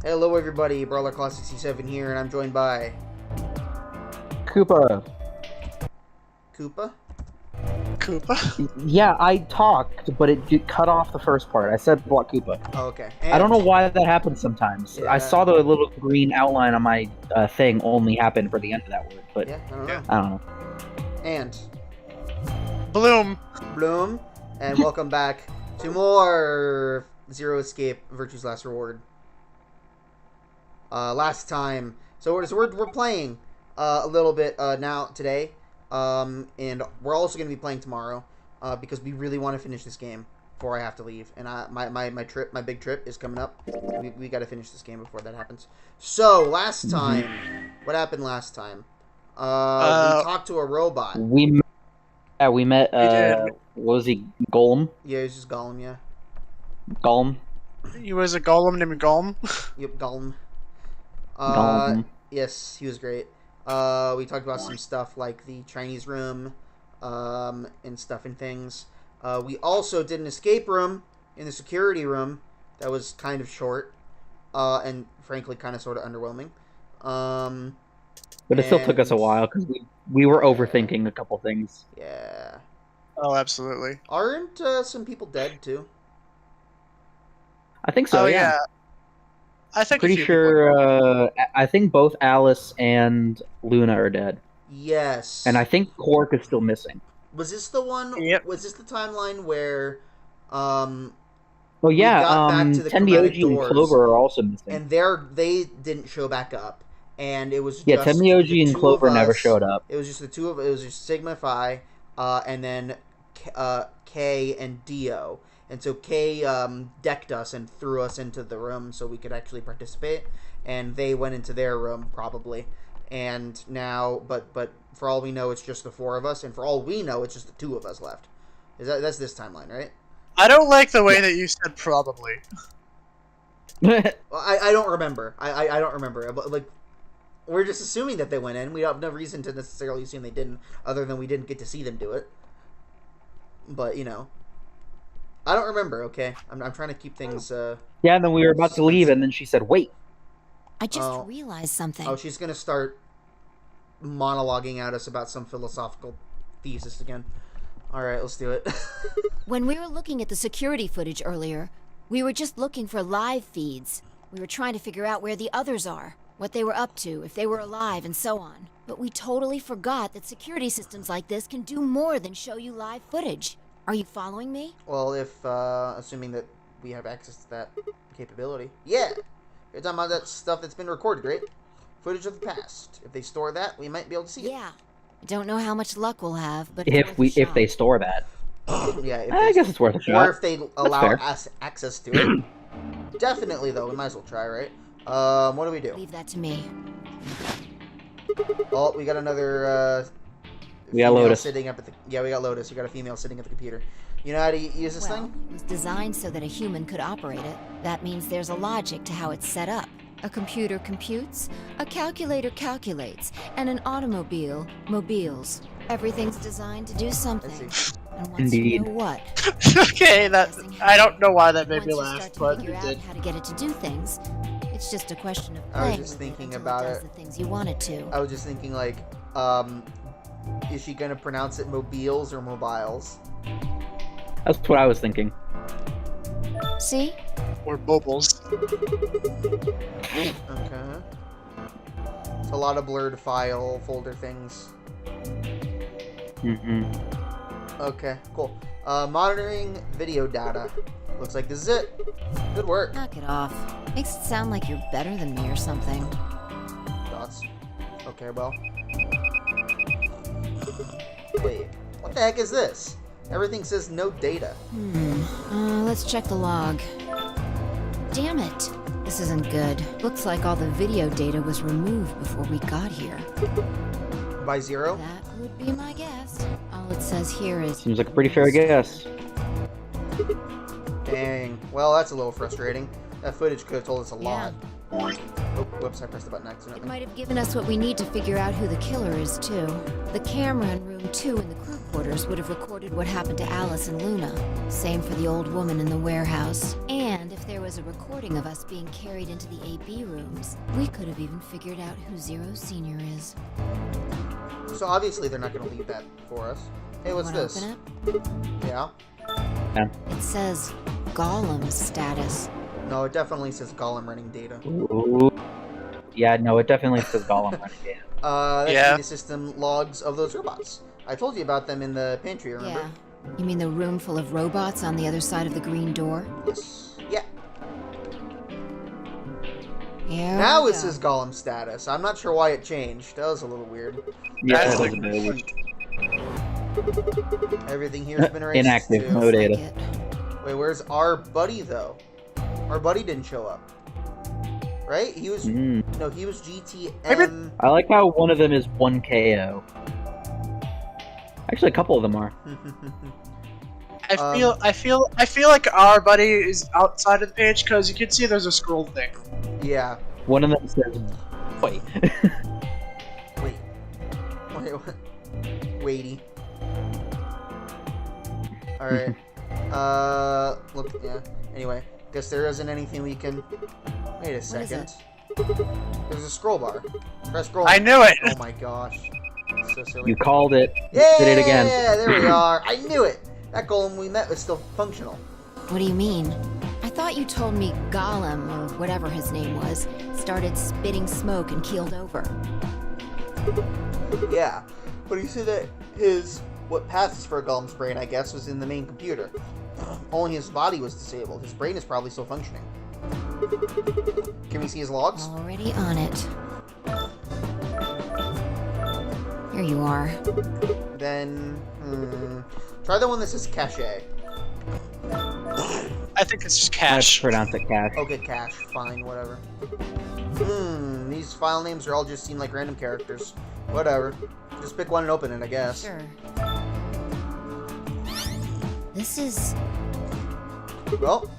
Hello everybody, Brawler Class 67 here, and I'm joined by... Koopa. Koopa? Koopa? Yeah, I talked, but it cut off the first part. I said Block Koopa. Oh, okay. I don't know why that happens sometimes. Yeah. I saw the little green outline on my thing only happen for the end of that word, but Yeah, I don't know. I don't know. And... Bloom. Bloom, and welcome back to more Zero Escape Virtue's Last Reward. Last time... So we're playing a little bit now, today. And we're also going to be playing tomorrow because we really want to finish this game before I have to leave. And my big trip is coming up. We got to finish this game before that happens. So last time, what happened last time? We talked to a robot. We met. What was he? Golem. Yeah, it was just Gollum. Yeah. Golem. He was a golem named Golem. Yep, Gollum. Golem. Yes, he was great. We talked about some stuff like the Chinese room, and stuff and things. We also did an escape room in the security room that was kind of short, and frankly kind of sort of underwhelming. But it still took us a while because we were overthinking a couple things. Yeah. Oh, absolutely. Aren't some people dead too? I think so. Oh, yeah. I think Pretty sure. I think both Alice and Luna are dead, Yes. and I think Quark is still missing. Was this the one? Yep. Was this the timeline where, Oh yeah, got back to the chromatic Tenmyoji and doors, Clover are also missing. and they didn't show back up, and it was Yeah, just Tenmyoji the and two Clover of never us. showed up. It was just the two of it was just Sigma Phi, and then K and Dio. And so K decked us and threw us into the room so we could actually participate, and they went into their room probably. And now, but for all we know, it's just the four of us, and for all we know, it's just the two of us left. That's this timeline, right? I don't like the way that you said probably. Well, I don't remember. I don't remember. But, like, we're just assuming that they went in. We have no reason to necessarily assume they didn't, other than we didn't get to see them do it. But, you know. I don't remember, okay? I'm trying to keep things, Yeah, and then we were about to leave, and then she said, "Wait." I just realized something. Oh, she's gonna start monologuing at us about some philosophical thesis again. Alright, let's do it. When we were looking at the security footage earlier, we were just looking for live feeds. We were trying to figure out where the others are, what they were up to, if they were alive, and so on. But we totally forgot that security systems like this can do more than show you live footage. Are you following me? Well, if, assuming that we have access to that capability. Yeah! You're talking about that stuff that's been recorded, right? Footage of the past. If they store that, we might be able to see it. Yeah. I don't know how much luck we'll have, but If they store that, Yeah, if I they- guess it's worth a Or shot. if they allow fair. us access to it. Definitely, though. We might as well try, right? What do we do? leave that to me. Oh, we got another, We got female Lotus. sitting up at the... Yeah, we got Lotus. We got a female sitting at the computer. You know how to use this Well, thing? it was designed so that a human could operate it. That means there's a logic to how it's set up. A computer computes, a calculator calculates, and an automobile mobiles. Everything's designed to do something. And once you Indeed. know what, Okay, that I don't know why that made once me you laugh, start to but figure it out did. how to get it to do things, it's just a question of I was playing just with it thinking until about it does it. the things you want it to. I was just thinking, like, is she gonna pronounce it mobiles or mobiles? That's what I was thinking. See? Or bubbles. Okay. It's a lot of blurred file folder things. Okay, cool. Monitoring video data. Looks like this is it. Good work. Knock it off. Makes it sound like you're better than me or something. Dots. Okay, well. Wait, what the heck is this? Everything says no data. Let's check the log. Damn it. This isn't good. Looks like all the video data was removed before we got here. By zero? That would be my guess. All it says here is... Seems like a pretty fair guess. Dang. Well, that's a little frustrating. That footage could have told us a Yeah. lot. Oh, whoops, I pressed the button It accidentally. might have given us what we need to figure out who the killer is, too. The camera in room 2 in the crew quarters would have recorded what happened to Alice and Luna. Same for the old woman in the warehouse. And if If there was a recording of us being carried into the AB rooms, we could have even figured out who Zero Senior is. So obviously they're not going to leave that for us. Hey, what's Wanna this? open Yeah. it? It says Gollum status. No, it definitely says Gollum running data. Ooh. Yeah, no, it definitely says Gollum running data. That's Yeah. the system logs of those robots. I told you about them in the pantry, remember? Yeah. You mean the room full of robots on the other side of the green door? Yes. Yeah. Yeah. Now it says Gollum status. I'm not sure why it changed. That was a little weird. Yeah, That's that was like- a bit weird. Everything here's been erased. Inactive too. mode. No data. Wait, where's our buddy though? Our buddy didn't show up. Right? He was no, he was GTM. I like how one of them is 1 KO. Actually, a couple of them are. I feel like our buddy is outside of the page because you can see there's a scroll thing. Yeah. One of them says, "Wait." Wait. Wait. What? Waity. All right. Look. Yeah. Anyway, guess there isn't anything we can. Wait a second. There's a scroll bar. Press scroll. I knew it. Oh my gosh. So silly. You called it. Yeah. Did it again. There we are. I knew it. That golem we met was still functional. What do you mean? I thought you told me Gollum, or whatever his name was, started spitting smoke and keeled over. Yeah. But he said that what passes for a golem's brain, I guess, was in the main computer. Only his body was disabled. His brain is probably still functioning. Can we see his logs? Already on it. Here you are. Then, try the one that says cache. I think it's just Let's cash. pronounce it cash. Okay, cache. Fine, whatever. These file names are all just seem like random characters. Whatever. Just pick one and open it, I guess. Sure. This is... Well,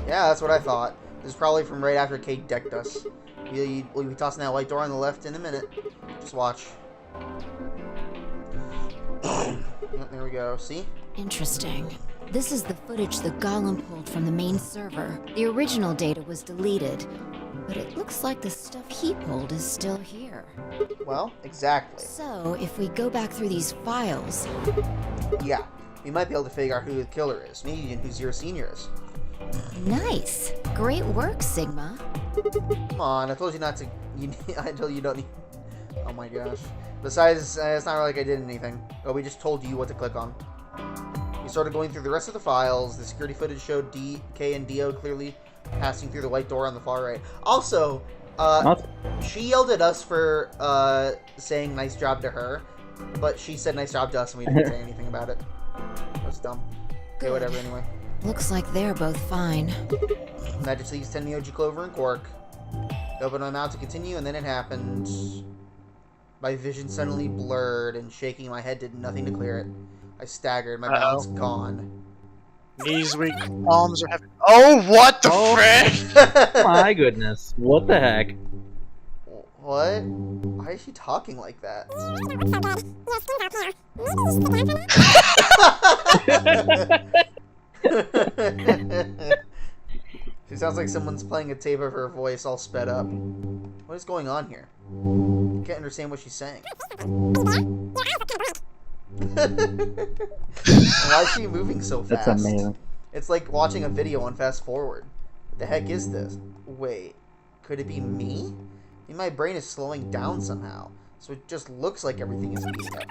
yeah, that's what I thought. This is probably from right after Kate decked us. We'll be tossing that white door on the left in a minute. Just watch. There we go. See? interesting. This is the footage the Golem pulled from the main server. The original data was deleted, but it looks like the stuff he pulled is still here. Well, exactly. So, if we go back through these files... Yeah, we might be able to figure out who the killer is. Maybe even who Zero Senior is. Nice! Great work, Sigma. Come on, I told you not to... I told you you don't need... Oh my gosh. Besides, it's not like I did anything. Oh, we just told you what to click on. We started going through the rest of the files. The security footage showed DK and Dio clearly passing through the white door on the far right. Also, she yelled at us for saying nice job to her, but she said nice job to us and we didn't say anything about it. That was dumb. Okay, Good. whatever, anyway. Looks like they're both fine. That just leaves Tenmyoji, Clover, and Quark. I opened my mouth to continue, and then it happened. My vision suddenly blurred, and shaking my head did nothing to clear it. I staggered. My balance gone. Knees weak, palms are heavy. Oh, what the frick? My goodness. What the heck? What? Why is she talking like that? She sounds like someone's playing a tape of her voice all sped up. What is going on here? I can't understand what she's saying. Why is she moving so fast? That's amazing. It's like watching a video on fast forward. What the heck is this? Wait, could it be me? I mean, my brain is slowing down somehow, so it just looks like everything is speeding up.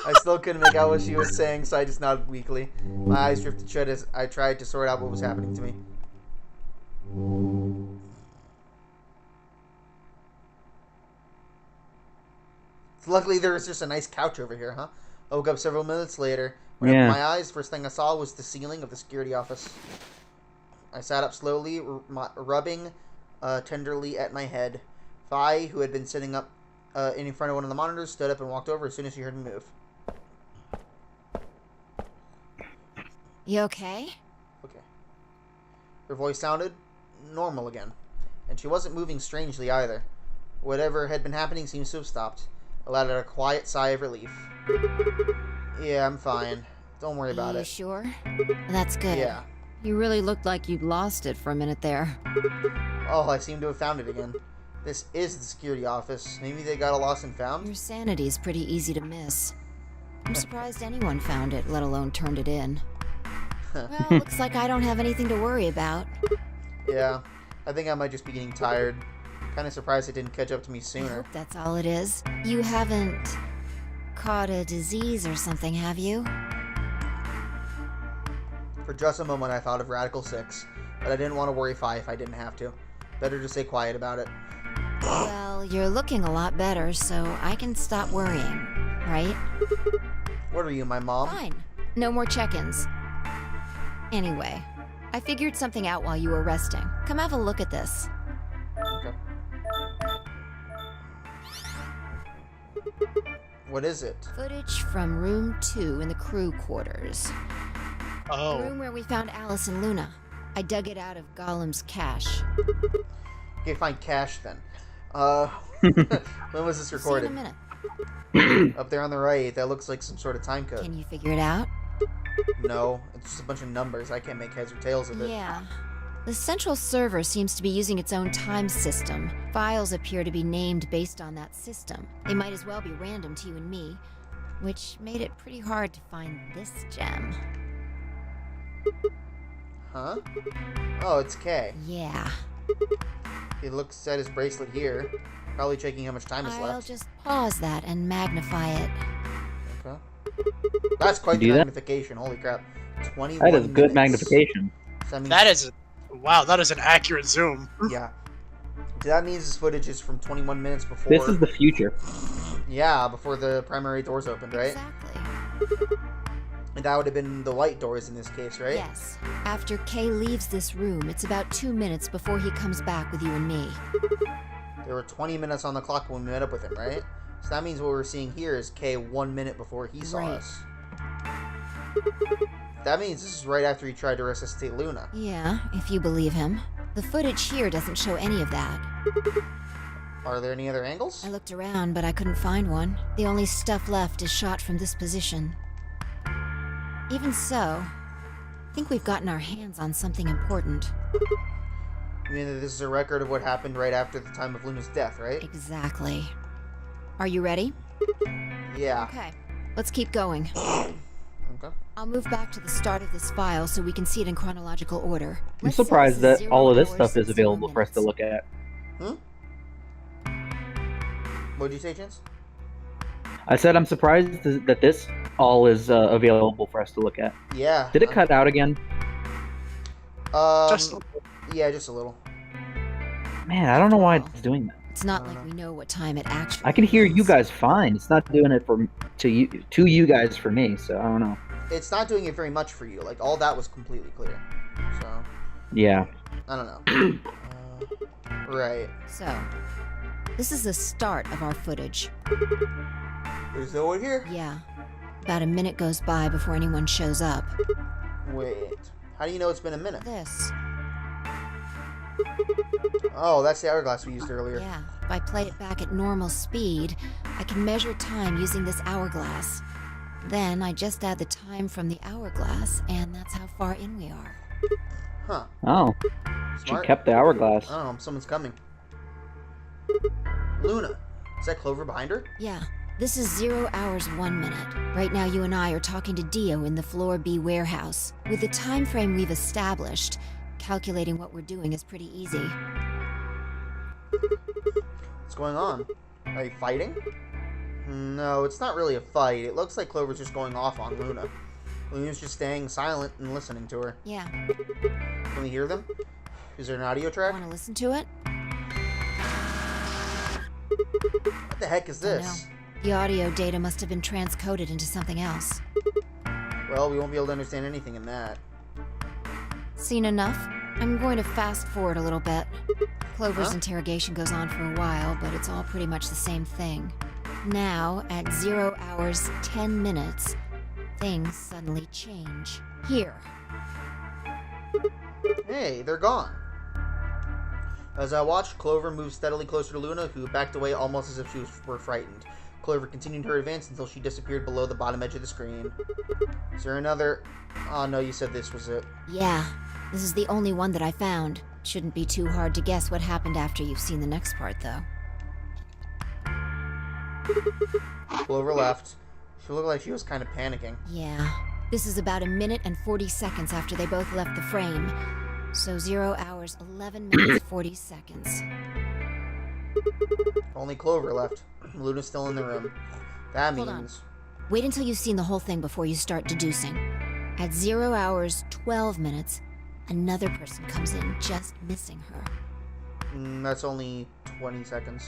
I still couldn't make out what she was saying, so I just nodded weakly. My eyes drifted shut as I tried to sort out what was happening to me. Luckily, there was just a nice couch over here, huh? I woke up several minutes later. When I Yeah. opened my eyes, first thing I saw was the ceiling of the security office. I sat up slowly, rubbing tenderly at my head. Fi, who had been sitting up in front of one of the monitors, stood up and walked over as soon as she heard me move. You okay? Okay. Her voice sounded normal again, and she wasn't moving strangely either. Whatever had been happening seems to have stopped. I let out a quiet sigh of relief. Yeah, I'm fine. Don't worry about You it. sure? That's good. Yeah. You really looked like you'd lost it for a minute there. Oh, I seem to have found it again. This is the security office. Maybe they got a lost and found? Your sanity's pretty easy to miss. I'm surprised anyone found it, let alone turned it in. Well, looks like I don't have anything to worry about. Yeah. I think I might just be getting tired. Kind of surprised it didn't catch up to me I sooner. hope that's all it is. You haven't caught a disease or something, have you? For just a moment, I thought of Radical 6, but I didn't want to worry Fi if I didn't have to. Better just stay quiet about it. Well, you're looking a lot better, so I can stop worrying, right? What are you, my mom? Fine. No more check-ins. Anyway, I figured something out while you were resting. Come have a look at this. Okay. What is it? Footage from room 2 in the crew quarters. The Oh. room where we found Alice and Luna. I dug it out of Gollum's cache. Okay, find cash then. When was this See you in a recorded? minute. Up there on the right, that looks like some sort of time code. Can you figure it out? No, it's just a bunch of numbers. I can't make heads or tails of it. Yeah. The central server seems to be using its own time system. Files appear to be named based on that system. They might as well be random to you and me, which made it pretty hard to find this gem. Huh? Oh, it's K. Yeah. He looks at his bracelet here. Probably checking how much time is I'll left. just pause that and magnify it. Okay. That's quite You the do that? magnification. Holy crap. 21 That is good minutes. magnification. So that means, That is. Wow, that is an accurate zoom. yeah. So that means this footage is from 21 minutes before. This is the future. Yeah, before the primary doors opened, right? Exactly. And that would have been the white doors in this case, right? Yes. After Kay leaves this room, it's about 2 minutes before he comes back with you and me. There were 20 minutes on the clock when we met up with him, right? So that means what we're seeing here is K 1 minute before he saw Right. us. That means this is right after he tried to resuscitate Luna. Yeah, if you believe him. The footage here doesn't show any of that. Are there any other angles? I looked around, but I couldn't find one. The only stuff left is shot from this position. Even so, I think we've gotten our hands on something important. I mean, this is a record of what happened right after the time of Luna's death, right? Exactly. Are you ready? Yeah. Okay, let's keep going. Okay. I'll move back to the start of this file so we can see it in chronological order. I'm Let's say surprised this is that all of this 0 stuff is hours, available 61 for us to minutes. look at. What'd you say, Chance? I said I'm surprised that this all is available for us to look at. Yeah. Did it cut out again? Just Yeah, just a little. Man, I don't know why it's doing that. It's not like we know what time it actually I can hear you is. guys fine. It's not doing it to you guys for me. So I don't know. It's not doing it very much for you. Like, all that was completely clear. So, Yeah. I don't know. Right. So, this is the start of our footage. There's no one here. Yeah. About a minute goes by before anyone shows up. Wait. How do you know it's been a minute? This. Oh, that's the hourglass we used earlier. Yeah. If I play it back at normal speed, I can measure time using this hourglass. Then I just add the time from the hourglass, and that's how far in we are. Huh. Oh, she Smart. kept the hourglass. Oh, someone's coming. Luna. Is that Clover behind her? Yeah. This is 0 hours 1 minute. Right now you and I are talking to Dio in the Floor B warehouse. With the time frame we've established, calculating what we're doing is pretty easy. What's going on? Are they fighting? No, it's not really a fight. It looks like Clover's just going off on Luna. Luna's just staying silent and listening to her. Yeah. Can we hear them? Is there an audio track? Want to listen to it? What the heck is Dunno. this? The audio data must have been transcoded into something else. Well, we won't be able to understand anything in that. Seen enough? I'm going to fast forward a little bit. Clover's Huh? interrogation goes on for a while, but it's all pretty much the same thing. Now, at 0 hours 10 minutes, things suddenly change. Here. Hey, they're gone. As I watched, Clover moved steadily closer to Luna, who backed away almost as if she were frightened. Clover continued her advance until she disappeared below the bottom edge of the screen. Is there another... Oh, no, you said this was it. Yeah, this is the only one that I found. Shouldn't be too hard to guess what happened after you've seen the next part, though. Clover left. She looked like she was kind of panicking. Yeah, this is about 1 minute and 40 seconds after they both left the frame. So 0 hours, 11 minutes, 40 seconds. Only Clover left. Luna's still in the room. That Hold on. means... Wait until you've seen the whole thing before you start deducing. At 0 hours, 12 minutes, another person comes in just missing her. That's only 20 seconds.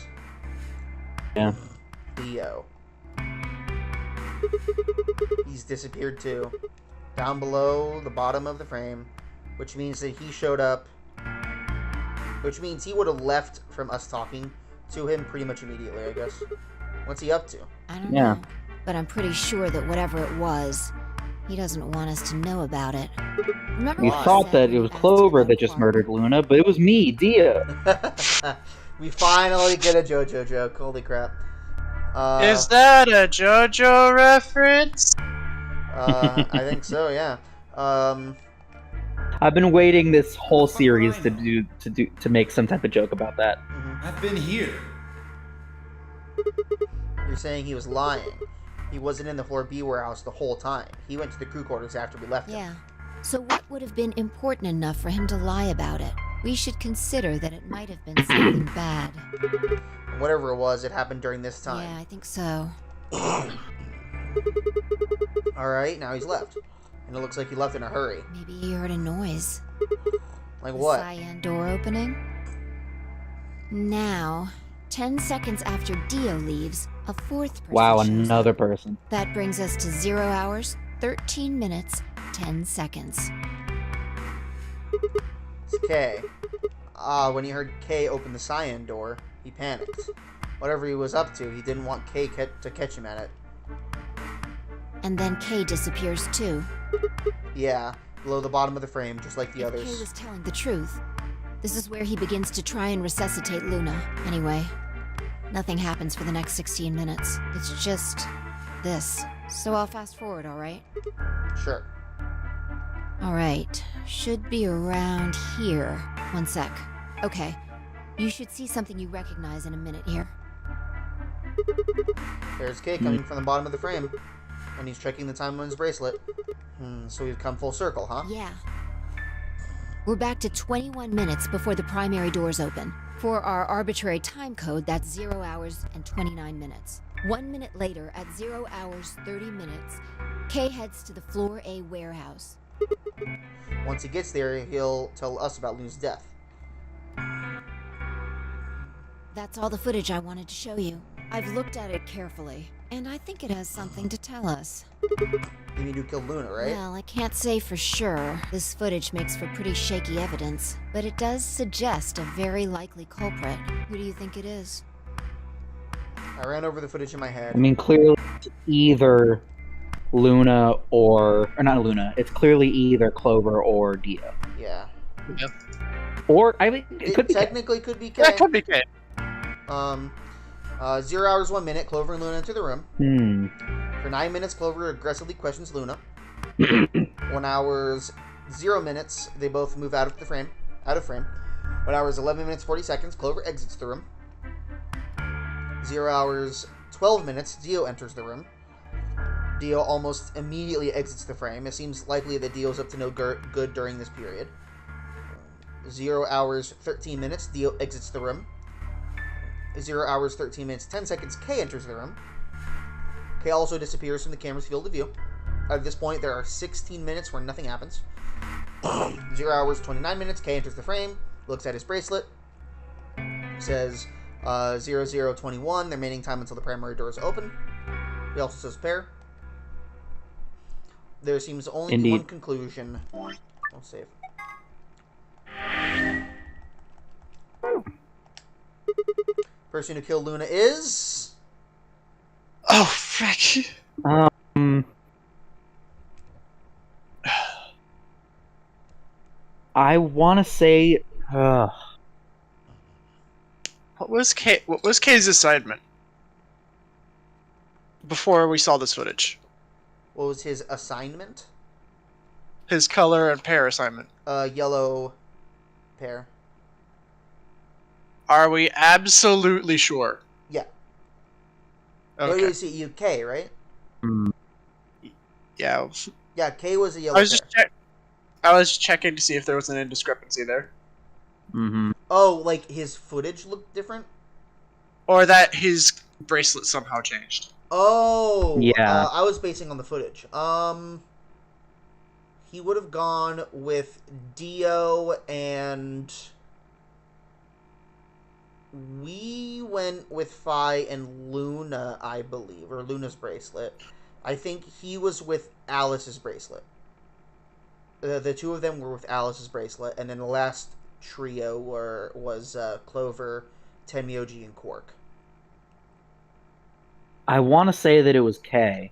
Yeah. Theo. He's disappeared too. Down below the bottom of the frame. Which means that he showed up. Which means he would have left from us talking to him pretty much immediately, I guess. What's he up to? I don't Yeah. know. But I'm pretty sure that whatever it was, he doesn't want us to know about it. Remember You what I thought said that when it we was got into Clover that that just park? murdered Luna, but it was me, Dia. We finally get a JoJo joke. Holy crap. Is that a JoJo reference? I think so, yeah. I've been waiting this whole series to make some type of joke about that. I've been here. You're saying he was lying. He wasn't in the floor B warehouse the whole time. He went to the crew quarters after we left him. Yeah. So what would have been important enough for him to lie about it? We should consider that it might have been something bad. Whatever it was, it happened during this Yeah, time. I think so. Alright, now he's left. And it looks like he left in a hurry. Maybe he heard a noise. Like The what? cyan door opening. Now, 10 seconds after Dio leaves, a fourth person Wow, shows another up. person. That brings us to 0 hours, 13 minutes, 10 seconds. It's Kay. When he heard Kay open the cyan door, he panicked. Whatever he was up to, he didn't want Kay to catch him at it. And then Kay disappears too. Yeah, below the bottom of the frame, just like the If Kay others. was telling the truth, this is where he begins to try and resuscitate Luna. Anyway, nothing happens for the next 16 minutes. It's just this. So I'll fast forward, alright? Sure. Alright, should be around here. One sec. Okay, you should see something you recognize in a minute here. There's Kay coming from the bottom of the frame. And he's checking the time on his bracelet. So we've come full circle, huh? Yeah. We're back to 21 minutes before the primary doors open. For our arbitrary time code, that's 0 hours and 29 minutes. 1 minute later, at 0 hours 30 minutes, Kay heads to the Floor A warehouse. Once he gets there, he'll tell us about Luna's death. That's all the footage I wanted to show you. I've looked at it carefully, and I think it has something to tell us. You mean who killed Luna, right? Well, I can't say for sure. This footage makes for pretty shaky evidence, but it does suggest a very likely culprit. Who do you think it is? I ran over the footage in my head. I mean, clearly it's either Luna or not Luna. It's clearly either Clover or Dia. Yeah. Or I mean, it It could be. technically could be Kay. That could be Kay. 0 hours 1 minute, Clover and Luna enter the room. For 9 minutes, Clover aggressively questions Luna. 1 hours 0 minutes, they both move out of frame. 1 hours 11 minutes 40 seconds, Clover exits the room. 0 hours 12 minutes, Dio enters the room. Dio almost immediately exits the frame. It seems likely that Dio's up to no good during this period. 0 hours 13 minutes, Dio exits the room. 0 hours 13 minutes 10 seconds, Kay enters the room. Kay also disappears from the camera's field of view. At this point, there are 16 minutes where nothing happens. 0 hours 29 minutes, Kay enters the frame, looks at his bracelet, says 0021, the remaining time until the primary doors open. He also says pair. There seems only Indeed. one conclusion. I'll save. Person who killed Luna is... Oh, frick. I want to say. What was Kay's assignment? before we saw this footage. What was his assignment? His color and pair assignment. Yellow pair. Are we absolutely sure? Yeah. Okay. You see, K, right? Yeah. Yeah, K was a yellow pair. I was checking to see if there was an indiscrepancy there. Mm-hmm. Oh, like his footage looked different? Or that his bracelet somehow changed. Oh, Yeah. I was basing on the footage. He would have gone with Dio, and we went with Fi and Luna, I believe, or Luna's bracelet. I think he was with Alice's bracelet. The two of them were with Alice's bracelet, and then the last trio was Clover, Tenmyoji, and Quark. I want to say that it was K,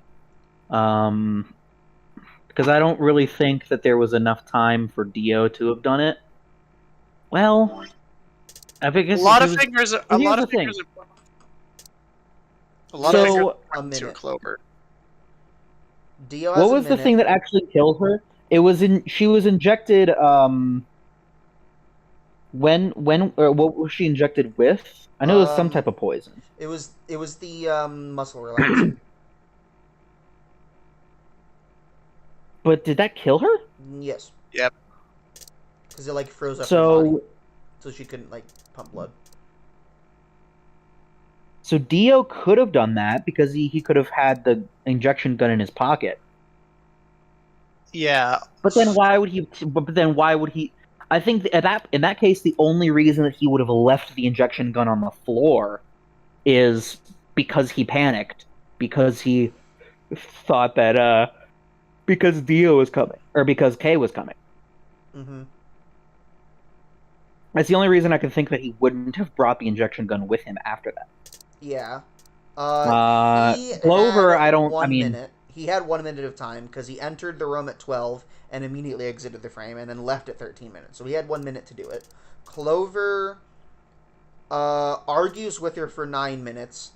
because I don't really think that there was enough time for Dio to have done it. Well, I think A lot of fingers. A lot of fingers. A lot of fingers. A To minute. Clover. Dio has What a was the minute. thing that actually killed her? It was she was injected. When or what was she injected with? I know it was some type of poison. It was the muscle relaxant. But did that kill her? Yes. Yep. Because it like froze up her body, So so she couldn't like pump blood. so Dio could have done that because he could have had the injection gun in his pocket. Yeah. But then why would he? But then why would he? I think in that case, the only reason that he would have left the injection gun on the floor is because he panicked, because he thought that because Dio was coming or because Kay was coming. Mm-hmm. That's the only reason I can think that he wouldn't have brought the injection gun with him after that. Yeah. He Clover, had I don't. I 1 mean, minute. He had 1 minute of time because he entered the room at 12 and immediately exited the frame and then left at 13 minutes. So he had 1 minute to do it. Clover argues with her for 9 minutes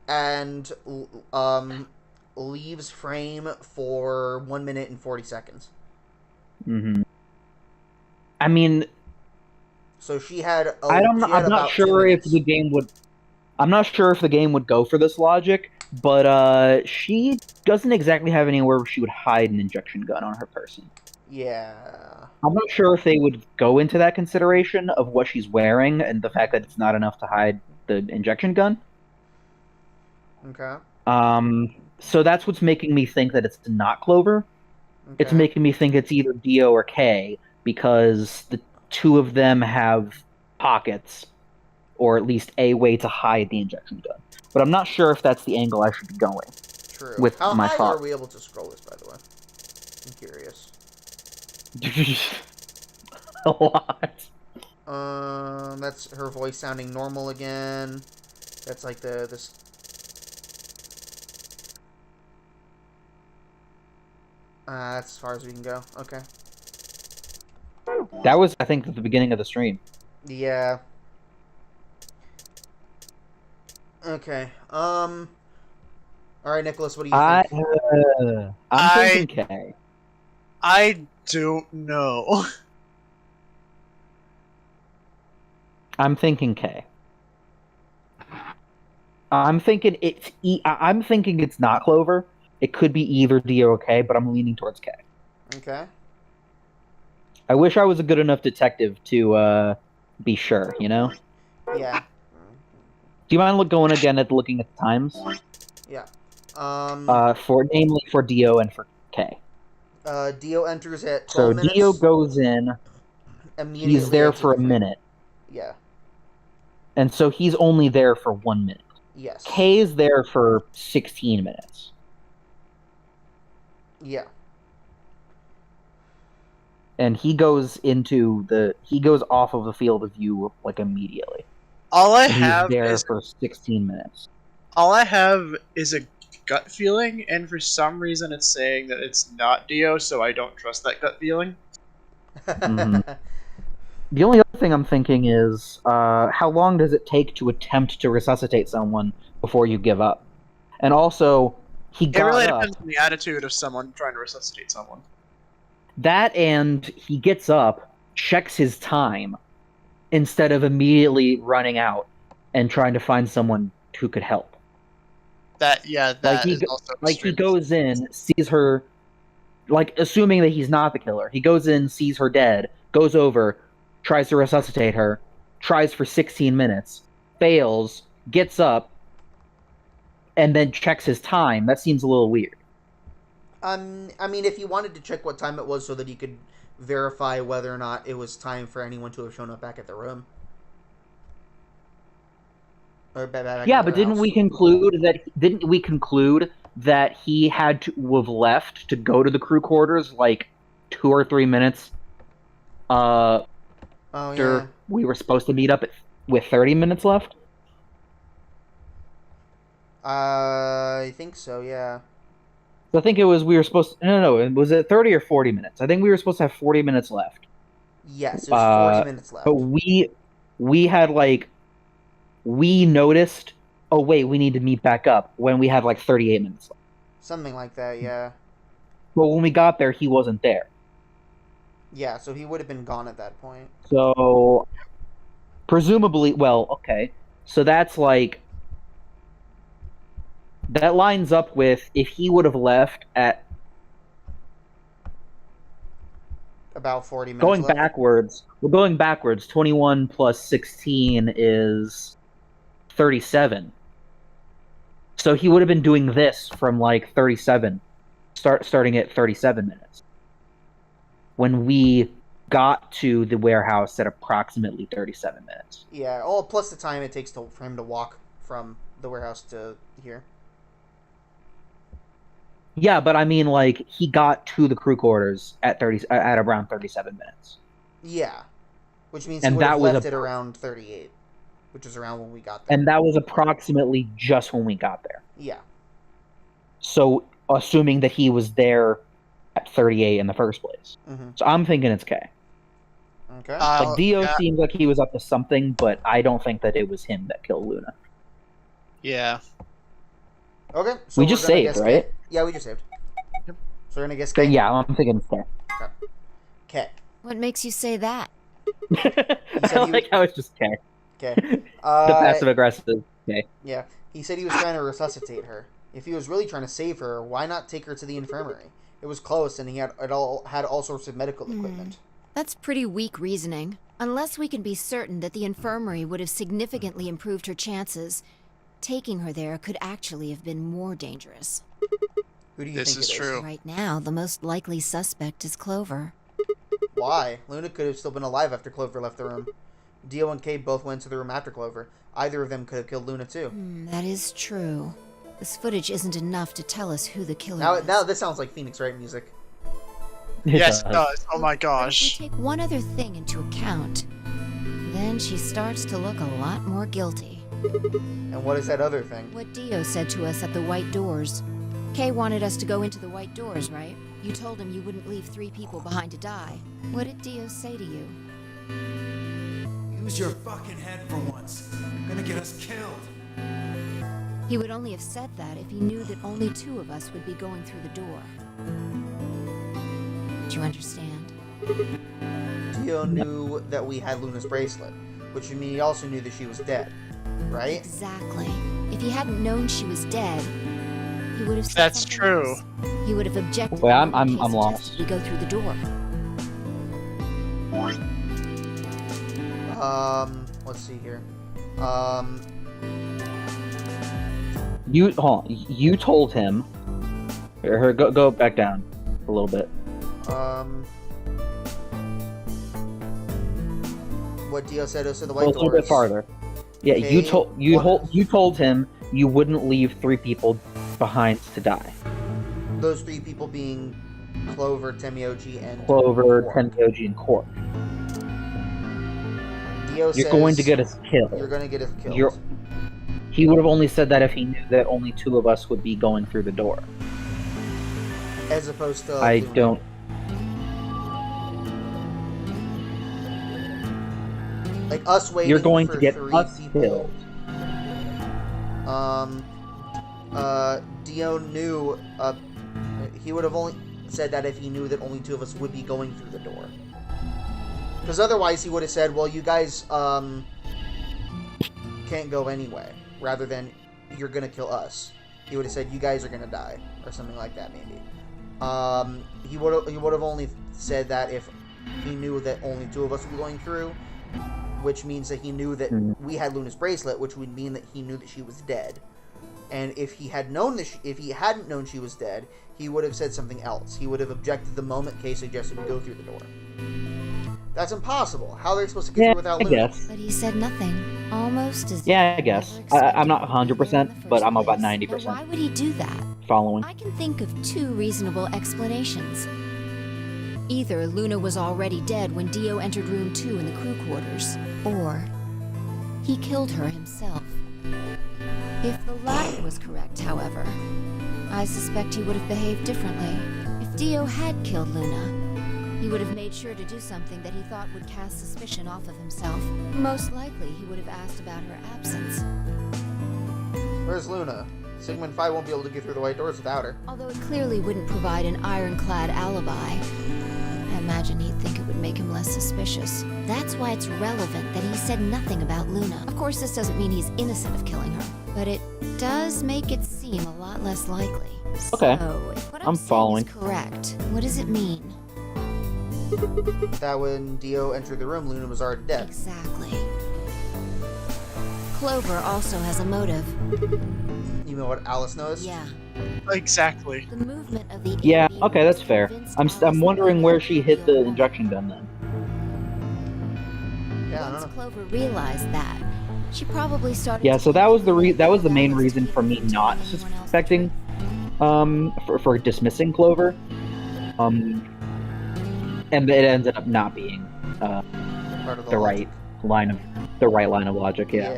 and leaves frame for 1 minute and 40 seconds. mm-hmm. I mean, So she had. I'm not sure if the game would. I'm not sure if the game would go for this logic, but she doesn't exactly have anywhere where she would hide an injection gun on her person. Yeah. I'm not sure if they would go into that consideration of what she's wearing and the fact that it's not enough to hide the injection gun. Okay. So that's what's making me think that it's not Clover. Okay. It's making me think it's either Dio or Kay because the two of them have pockets, or at least a way to hide the injection gun. But I'm not sure if that's the angle I should be going. True. With How my high thought. are we able to scroll this, by the way? I'm curious. A lot. That's her voice sounding normal again. That's like this. That's as far as we can go. Okay. That was, I think, at the beginning of the stream. Yeah. Okay. All right, Nicholas. What do you think? I'm thinking K. I don't know. I'm thinking K. I'm thinking it's I'm thinking it's not Clover. It could be either D or K, but I'm leaning towards K. Okay. I wish I was a good enough detective to be sure, you know? Yeah. Do you mind going again at looking at the times? Yeah. Namely for Dio and for K. Dio enters at 12 So minutes. Dio goes in. Immediately He's there exits for a the frame. minute, Yeah. and so he's only there for 1 minute. Yes. K is there for 16 minutes. Yeah. And he goes off of the field of view like immediately. All I And have he's there is for 16 minutes. all I have is a gut feeling, and for some reason it's saying that it's not Dio, so I don't trust that gut feeling. Mhm. The only other thing I'm thinking is, how long does it take to attempt to resuscitate someone before you give up? And also, he It got really up. depends on the attitude of someone trying to resuscitate someone. That and he gets up, checks his time, instead of immediately running out and trying to find someone who could help. That Like is also he extremely- goes in, sees her, like assuming that he's not the killer. He goes in, sees her dead, goes over, tries to resuscitate her, tries for 16 minutes, fails, gets up, and then checks his time. That seems a little weird. I mean, if you wanted to check what time it was so that you could verify whether or not it was time for anyone to have shown up back at the room. Or back Yeah, at but their didn't house. we conclude that he had to have left to go to the crew quarters like 2 or 3 minutes Oh, after yeah. we were supposed to meet up with 30 minutes left? I think so, yeah. So I think it was we were supposed to, no, was it 30 or 40 minutes? I think we were supposed to have 40 minutes left. Yes, it was 40 minutes left. But we had like we noticed, oh wait, we need to meet back up when we had like 38 minutes left. Something like that, yeah. But when we got there, he wasn't there. Yeah, so he would have been gone at that point. So presumably, well, okay. So that's like that lines up with if he would have left at About 40 minutes going left. backwards. We're going backwards. 21 plus 16 is 37. So he would have been doing this from like 37, starting at 37 minutes. When we got to the warehouse at approximately 37 minutes. Yeah, oh, plus the time it takes for him to walk from the warehouse to here. Yeah, but I mean, like, he got to the crew quarters at around 37 minutes. Yeah. Which means he And would have that was left a- it around 38. Which is around when we got there. And that was approximately just when we got there. Yeah. So, assuming that he was there at 38 in the first place. Mm-hmm. So I'm thinking it's K. Okay. Like, Dio yeah, seems like he was up to something, but I don't think that it was him that killed Luna. yeah. Okay. So We we're just gonna saved, guess K. right? Yeah, we just saved. Yep. So we're gonna guess So, K. yeah, I'm thinking it's K. K. What makes you say that? I he like was- how it's just K. Okay. The passive aggressive K. Yeah. He said he was trying to resuscitate her. If he was really trying to save her, why not take her to the infirmary? It was close, and he had all sorts of medical equipment. That's pretty weak reasoning. Unless we can be certain that the infirmary would have significantly improved her chances, taking her there could actually have been more dangerous. Who do you This think is it is? true. Right now, the most likely suspect is Clover. Why? Luna could have still been alive after Clover left the room. Dio and Kay both went to the room after Clover. Either of them could have killed Luna too. That is true. This footage isn't enough to tell us who the killer is. Now this sounds like Phoenix Wright music. Yes, it does. Oh my But gosh. if we take one other thing into account, then she starts to look a lot more guilty. And what is that other thing? What Dio said to us at the White Doors. Kay wanted us to go into the White Doors, right? You told him you wouldn't leave 3 people behind to die. What did Dio say to you? Use your fucking head for once. You're gonna get us killed. He would only have said that if he knew that only 2 of us would be going through the door. Do you understand? Dio knew that we had Luna's bracelet, which would mean he also knew that she was dead, right? Exactly. If he hadn't known she was dead, he would have said That's something true. else. He would have objected. Wait, I'm when Kay lost. suggested we go through the door. Let's see here. You hold on. You told him. Here, go back down a little bit. What Dio said us to the Go White a little Doors. bit farther. Yeah, Okay, you told him you wouldn't leave 3 people behind to die. Those 3 people being Clover, Temioji, and Clover, Quark. Tenyoji, and Quark. Dio You're going to get us killed. You're going to get us killed. You're- He would have only said that if he knew that only 2 of us would be going through the door. As opposed to I Luna. don't. Like us waiting You're going for to get 3 us people. killed. Dio knew, he would have only said that if he knew that only 2 of us would be going through the door. Because otherwise he would have said, well, you guys, can't go anyway, rather than, you're gonna kill us. He would have said, you guys are gonna die, or something like that, maybe. He would have only said that if he knew that only 2 of us would be going through, which means that he knew that we had Luna's bracelet, which would mean that he knew that she was dead. And if he had known that, if he hadn't known she was dead, he would have said something else. He would have objected the moment Kay suggested we go through the door. That's impossible. How are they supposed to get through without Luna? I guess. But he said nothing, almost as Yeah, if I he guess. never expected I'm not to be there in 100%, the but first I'm about place. 90%. Now, why would he do that? Following. I can think of 2 reasonable explanations. Either Luna was already dead when Dio entered room 2 in the crew quarters, or he killed her himself. If the latter was correct, however, I suspect he would have behaved differently. If Dio had killed Luna, he would have made sure to do something that he thought would cast suspicion off of himself. Most likely, he would have asked about her absence. Where's Luna? Sigmund Phi won't be able to get through the white doors without her. Although it clearly wouldn't provide an ironclad alibi, I imagine he'd think it would make him less suspicious. That's why it's relevant that he said nothing about Luna. Of course, this doesn't mean he's innocent of killing her, but it does make it seem a lot less likely. Okay. So, if what I'm saying following. is correct, what does it mean? That when Dio entered the room, Luna was already dead. Exactly. Clover also has a motive. You know what Alice knows? Yeah. Exactly. The movement of the Yeah, alien okay, that's fair. convinced I'm Alice wondering that where they she were hit the real. injection gun then. Yeah, I Once don't know. Clover realized that, she probably started. Yeah, to so that was the think that was the main Alice reason to for me be not anyone else suspecting for dismissing Clover. And it ended up not being Part of the right line of logic, yeah.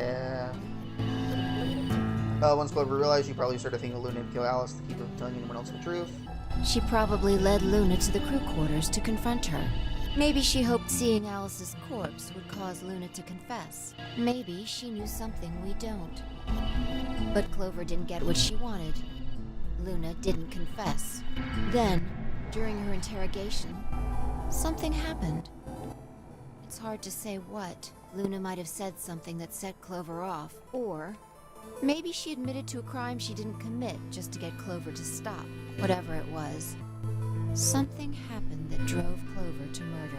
Yeah. Once Clover realized, she probably started thinking Luna would kill Alice to keep her from telling anyone else the truth. She probably led Luna to the crew quarters to confront her. Maybe she hoped seeing Alice's corpse would cause Luna to confess. Maybe she knew something we don't. But Clover didn't get what she wanted. Luna didn't confess. Then, during her interrogation, something happened. It's hard to say what. Luna might have said something that set Clover off, or maybe she admitted to a crime she didn't commit just to get Clover to stop. Whatever it was, something happened that drove Clover to murder.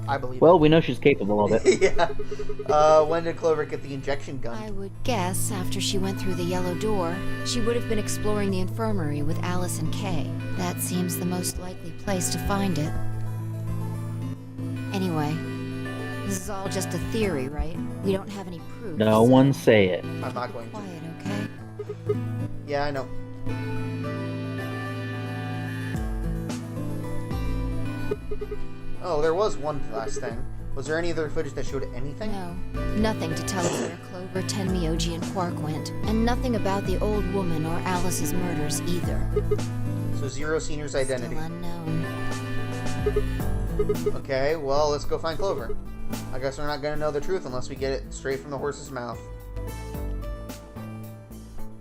I believe Well, we know she's capable of it. it. Yeah. When did Clover get the injection gun? I would guess after she went through the yellow door, she would have been exploring the infirmary with Alice and Kay. That seems the most likely place to find it. Anyway, this is all just a theory, right? We don't have any proof. No so one say it. I'm not going to. quiet, okay? Yeah, I know. Oh, there was one last thing. Was there any other footage that showed anything? No, nothing to tell us where Clover, Tenmyoji, and Quark went, and nothing about the old woman or Alice's murders either. So Zero Senior's identity. Still unknown. Okay, well, let's go find Clover. I guess we're not gonna know the truth unless we get it straight from the horse's mouth.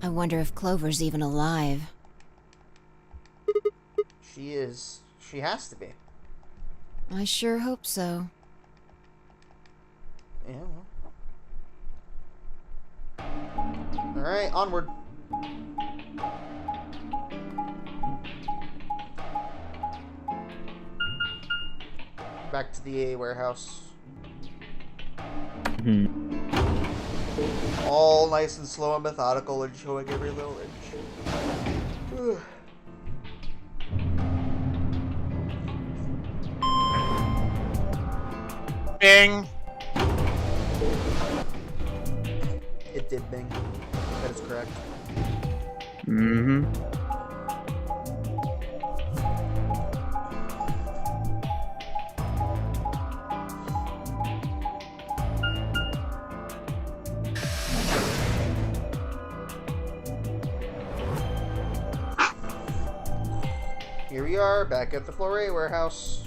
I wonder if Clover's even alive. She is. She has to be. I sure hope so. Yeah, well. Alright, onward. Back to the AA warehouse. Hmm. All nice and slow and methodical and showing every little inch. Bing. It did bing. That is correct. Mm-hmm. Here we are, back at the Flore warehouse.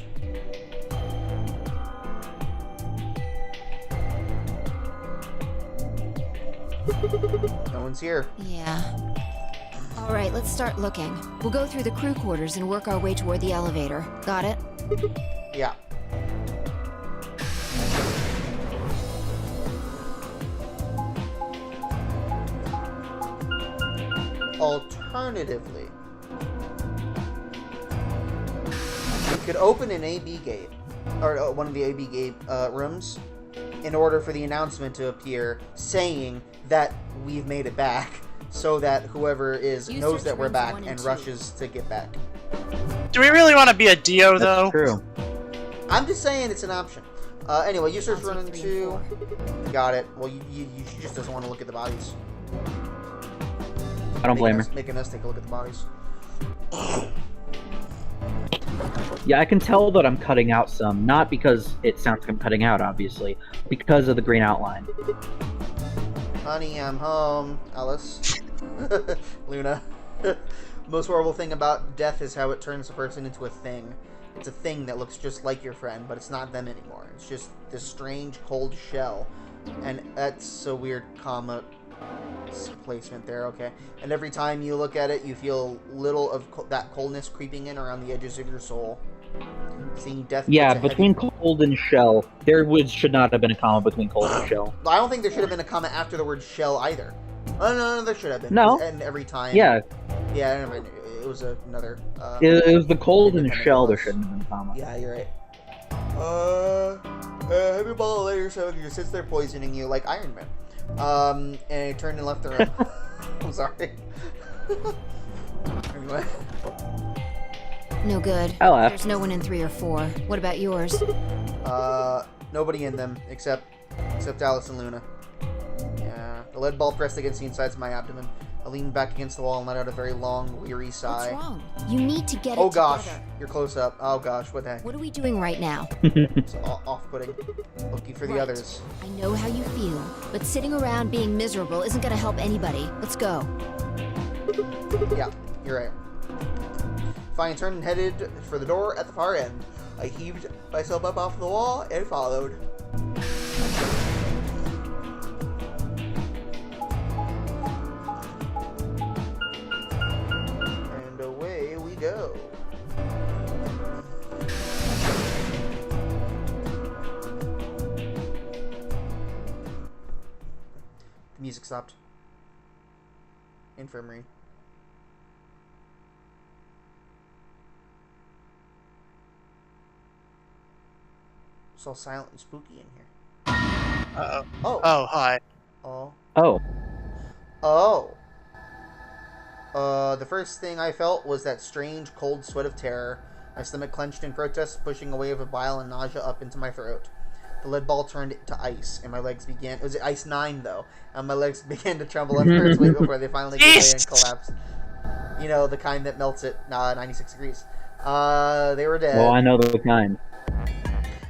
No one's here. Yeah. All right, let's start looking. We'll go through the crew quarters and work our way toward the elevator. Got it? Yeah. Alternatively, we could open an AB gate, or one of the AB gate rooms, in order for the announcement to appear saying that we've made it back, so that whoever is You knows search that we're rooms back 1 and and 2. rushes to get back. Do we really want to be a Dio though? That's true. I'm just saying it's an option. Anyway, you search I'll run take 3 2. and 4. Got it. Well, she just doesn't want to look at the bodies. I don't blame her. Making us take a look at the bodies. Yeah, I can tell that I'm cutting out some, not because it sounds like I'm cutting out, obviously, because of the green outline. Honey, I'm home. Alice. Luna. Most horrible thing about death is how it turns a person into a thing. It's a thing that looks just like your friend, but it's not them anymore. It's just this strange, cold shell. And that's a weird comma placement there, okay. And every time you look at it, you feel little of that coldness creeping in around the edges of your soul. Seeing death. Yeah, puts a between heavy... cold and shell, should not have been a comma between cold and shell. I don't think there should have been a comma after the word shell either. Oh, no, there should have been. No. And every time. Yeah, Yeah, it was another. it was the cold and independent shell. There clause. shouldn't have been a comma. Yeah, you're right. Have your ball later, so you since they're poisoning you like Iron Man. And I turned and left the room. I'm sorry. Anyway. No good. I left. There's no one in 3 or 4. What about yours? Nobody in them except Alice and Luna. Yeah, the lead ball pressed against the insides of my abdomen. I leaned back against the wall and let out a very long, weary sigh. What's wrong? You need to get Oh it gosh, together. you're close up. Oh gosh, what the heck? What are we doing right now? It's off-putting. Looking for the Right. others. I know how you feel, but sitting around being miserable isn't going to help anybody. Let's go. Yeah, you're right. Fine turned and headed for the door at the far end. I heaved myself up off the wall and followed. And away we go. The music stopped. Infirmary. It's all silent and spooky in here. Uh-oh. Oh. Oh, hi. Oh. Oh, Oh. The first thing I felt was that strange, cold sweat of terror. My stomach clenched in protest, pushing a wave of bile and nausea up into my throat. The lead ball turned to ice, and my legs began... It was ice 9, though. And my legs began to tremble under its weight before they finally gave way and collapsed. You know, the kind that melts at 96 degrees. They were dead. well, I know the kind.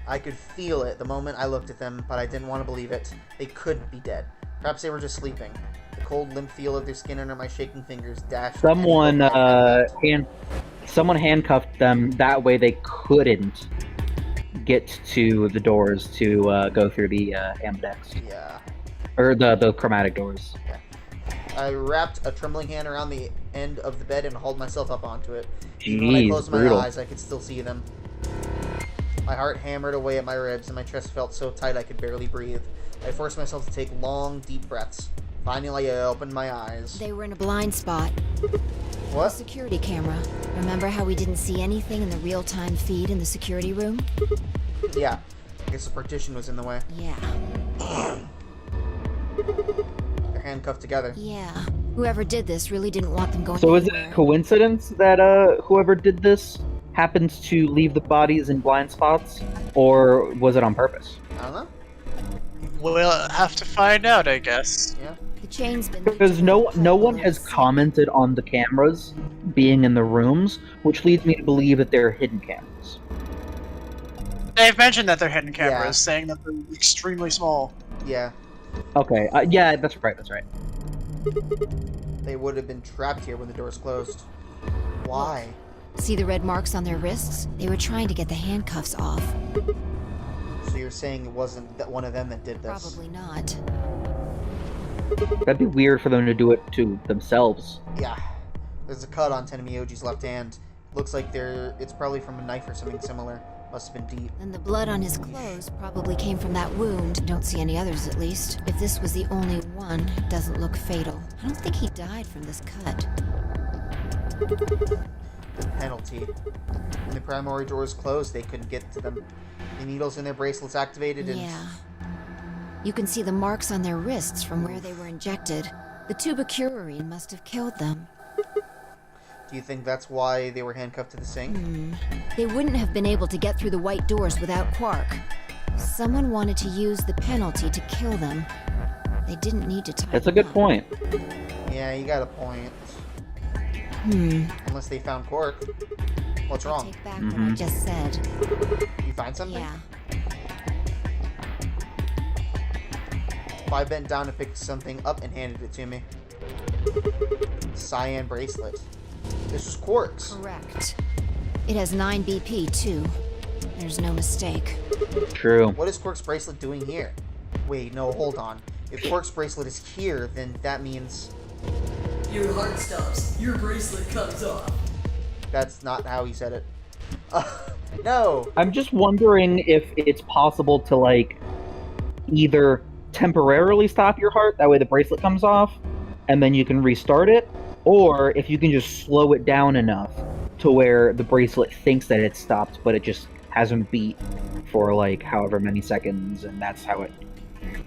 I could feel it the moment I looked at them, but I didn't want to believe it. They couldn't be dead. Perhaps they were just sleeping. The cold, limp feel of their skin under my shaking fingers dashed... Someone handcuffed them. That way they couldn't get to the doors to go through the ambedex Yeah. or the chromatic doors. I wrapped a trembling hand around the end of the bed and hauled myself up onto it. Even when I Jeez, closed my brutal. eyes, I could still see them. My heart hammered away at my ribs, and my chest felt so tight I could barely breathe. I forced myself to take long, deep breaths. Finally, I opened my eyes. They were in a blind spot. What? Security camera. Remember how we didn't see anything in the real-time feed in the security room? Yeah. I guess the partition was in the way. Yeah. They're handcuffed together. Yeah. Whoever did this really didn't want them going So is it anywhere. a coincidence that whoever did this happens to leave the bodies in blind spots, or was it on purpose? I don't know. We'll have to find out, I guess. Yeah. The chain's been... Because no one has commented on the cameras being in the rooms, which leads me to believe that they're hidden cameras. They've mentioned that they're hidden cameras, Yeah. saying that they're extremely small. Yeah. Okay, yeah, that's right, that's right. They would have been trapped here when the doors closed. Why? See the red marks on their wrists? They were trying to get the handcuffs off. So you're saying it wasn't that one of them that did this? Probably not. That'd be weird for them to do it to themselves. Yeah. There's a cut on Tenmyoji's left hand. Looks like it's probably from a knife or something similar. Must have been deep. And the blood on his clothes probably came from that wound. Don't see any others, at least. If this was the only one, it doesn't look fatal. I don't think he died from this cut. The penalty. When the primary doors closed, they couldn't get to them. The needles in their bracelets activated and... Yeah. You can see the marks on their wrists from where they were injected. The tubocurarine must have killed them. Do you think that's why they were handcuffed to the sink? They wouldn't have been able to get through the white doors without Quark. Someone wanted to use the penalty to kill them. They didn't need to tie That's a them good up. point. Yeah, you got a point. Unless they found Quark. What's I wrong? take back what I just said. You find something? Yeah. I bent down to pick something up and handed it to me. Cyan bracelet. This was Quark's. Correct. It has 9 BP, too. There's no mistake. True. What is Quark's bracelet doing here? Wait, no, hold on. If Quark's bracelet is here, then that means... Your heart stops. Your bracelet comes off. That's not how he said it. No! I'm just wondering if it's possible to, like, either temporarily stop your heart, that way the bracelet comes off, and then you can restart it, or if you can just slow it down enough to where the bracelet thinks that it's stopped, but it just hasn't beat for, like, however many seconds, and that's how it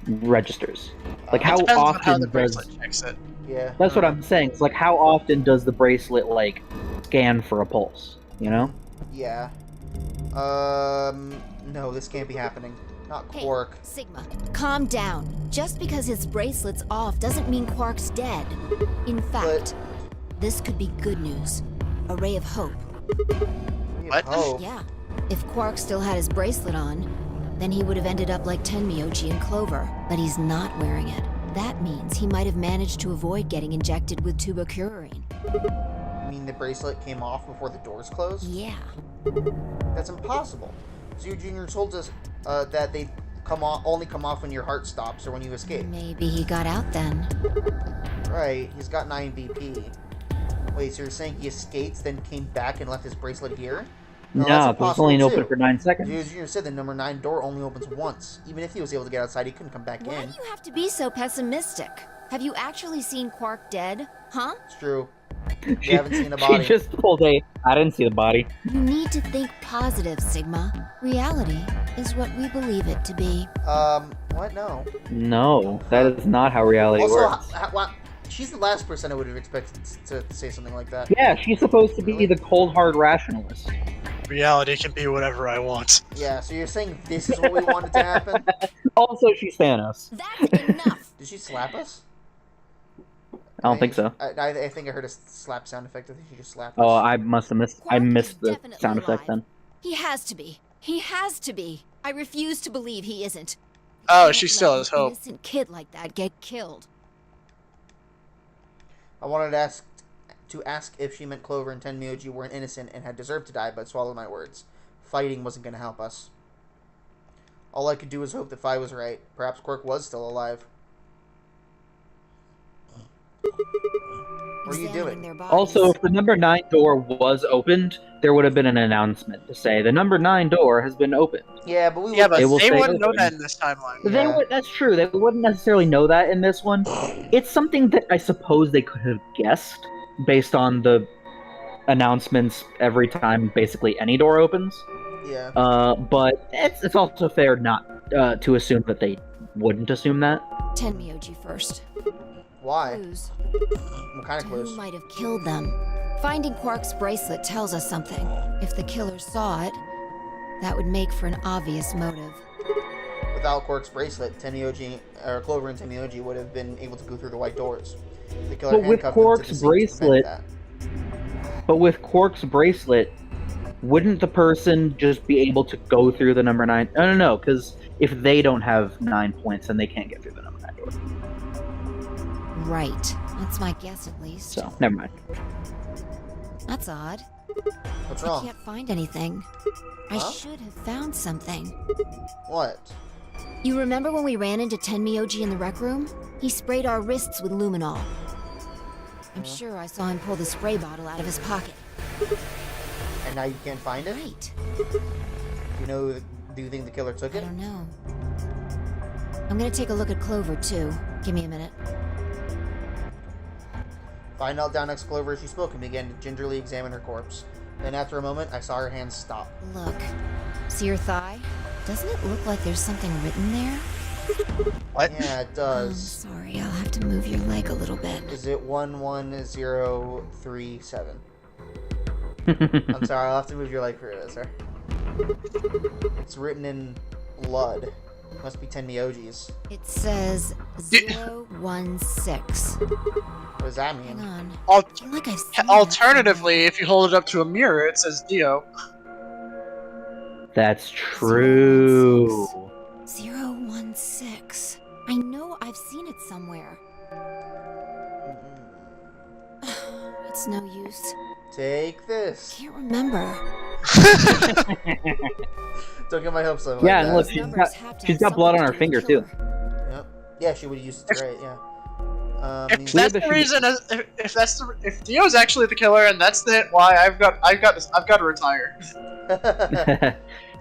registers. Like, It how depends on often how the does... bracelet checks it. Yeah. That's what I'm saying. It's like, how often does the bracelet, like, scan for a pulse, you know? Yeah. No, this can't be happening. Not Hey, Quark. Sigma, calm down. Just because his bracelet's off doesn't mean Quark's dead. In fact, this could be good news. A ray of hope. What? Oh, Yeah. If Quark still had his bracelet on, then he would have ended up like Tenmyoji and Clover. But he's not wearing it. That means he might have managed to avoid getting injected with tubocurarine. you mean the bracelet came off before the doors closed? Yeah. That's impossible. Zero Jr. told us that they only come off when your heart stops or when you escape. Maybe he got out then. Right, he's got 9 BP. Wait, so you're saying he escaped, then came back and left his bracelet here? No, that's but it's only impossible, open too. for 9 seconds. Zero Jr. said the number 9 door only opens once. Even if he was able to get outside, he couldn't come back Why in. do you have to be so pessimistic? Have you actually seen Quark dead? Huh? It's true. She, haven't seen a body. she just pulled a, I didn't see the body. You need to think positive, Sigma. Reality is what we believe it to be. What? No. No, that is not how reality Also, works. she's the last person I would have expected to say something like that. Yeah, she's supposed to be Really? the cold hard rationalist. Reality can be whatever I want. Yeah, so you're saying this is what we wanted to happen? Also, she's Thanos. That's enough! Did she slap us? I don't think so. I think I heard a slap sound effect. I think she just slapped Oh, us. I must have missed. I Quark is missed the definitely sound effect alive. then. He has to be. He has to be. I refuse to believe he isn't. You Oh, can't she still let has an hope. innocent kid like that get killed. I wanted to ask if she meant Clover and Tenmyoji weren't innocent and had deserved to die, but swallowed my words. Fighting wasn't going to help us. All I could do was hope that Phi was right. Perhaps Quark was still alive. What are you Examining doing? their bodies. Also, if the number 9 door was opened, there would have been an announcement to say the number 9 door has been opened. Yeah, but we Yeah, would- but They will they say wouldn't know open. that in this timeline. Yeah. That's true. They wouldn't necessarily know that in this one. It's something that I suppose they could have guessed based on the announcements every time basically any door opens. Yeah. But it's also fair not to assume that they wouldn't assume that. Tenmyoji first. Why? Clues. What kind of Who clues? might have killed them? Finding Quark's bracelet tells us something. If the killer saw it, that would make for an obvious motive. Without Quark's bracelet, Clover and Tenmyoji would have been able to go through the white doors. The killer But with handcuffed them to Quark's the sink to prevent bracelet- that. But with Quark's bracelet, wouldn't the person just be able to go through the number 9? No, because if they don't have 9 points, then they can't get through the number 9 door. Right. That's my guess, at least. So, never mind. That's odd. What's I wrong? can't find anything. I Huh? should have found something. What? You remember when we ran into Tenmyoji in the rec room? He sprayed our wrists with luminol. I'm sure I saw him pull the spray bottle out of his pocket. And now you can't find it? Right. Do you think the killer took I it? don't know. I'm gonna take a look at Clover, too. Give me a minute. I knelt down next to Clover as she spoke and began to gingerly examine her corpse. Then after a moment, I saw her hands stop. Look. See your thigh? Doesn't it look like there's something written there? What? Yeah, it I'm does. sorry, I'll have to move your leg a little bit. Is it 11037? I'm sorry, I'll have to move your leg for it, sir. It's written in blood. Must be 10 Miojis. It says 016. What does that Hang mean? on. Al- I feel like I've seen that Alternatively, if you hold it up to a mirror, it says Dio. That's true. 016. I know I've seen it somewhere. It's no use. Take this. Can't remember. Don't get my hopes up. Yeah, like and that. look, Those she's numbers got- have to she's have got blood on something her to do with finger, the too. killer. Yep. Yeah, she would have used it to write, yeah. If Weird that's that the she- reason, if Dio's actually the killer and that's the why, I've got to retire.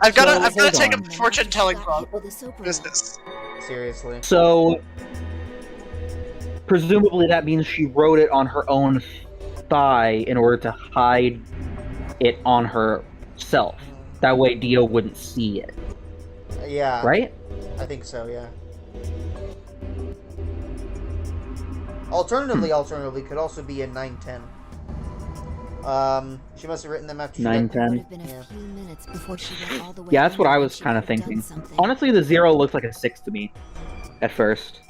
I've got So, to hold take on. a fortune telling Got hit with a soap roller. business. Seriously. So, presumably that means she wrote it on her own thigh in order to hide it on herself. That way Dio wouldn't see it, Yeah. right? I think so, yeah. Alternatively, could also be a 910. She must have written them after she got- 910. Would have been a Yeah. few minutes before she went all the way Yeah, that's what under I and was she kind of could have done thinking. something. Honestly, the 0 looks like a 6 to me at first.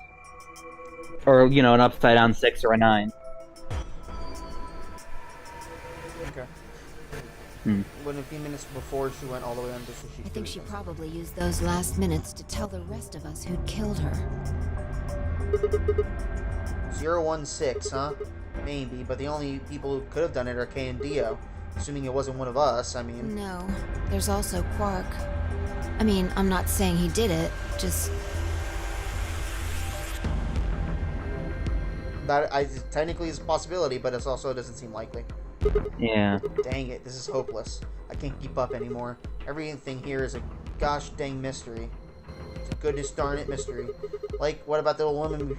Or, an upside down 6 or a 9. Okay. Hmm. When a few minutes before she went all the way under, so she I think could she have done probably used those last minutes to tell the rest of us who'd killed her. something. 016, huh? Maybe, but the only people who could have done it are Kay and Dio. Assuming it wasn't one of us, I mean. No, there's also Quark. I mean, I'm not saying he did it, just... That technically is a possibility, but it also doesn't seem likely. Yeah. Dang it, this is hopeless. I can't keep up anymore. Everything here is a gosh dang mystery. It's a goodness darn it mystery. Like, what about the old woman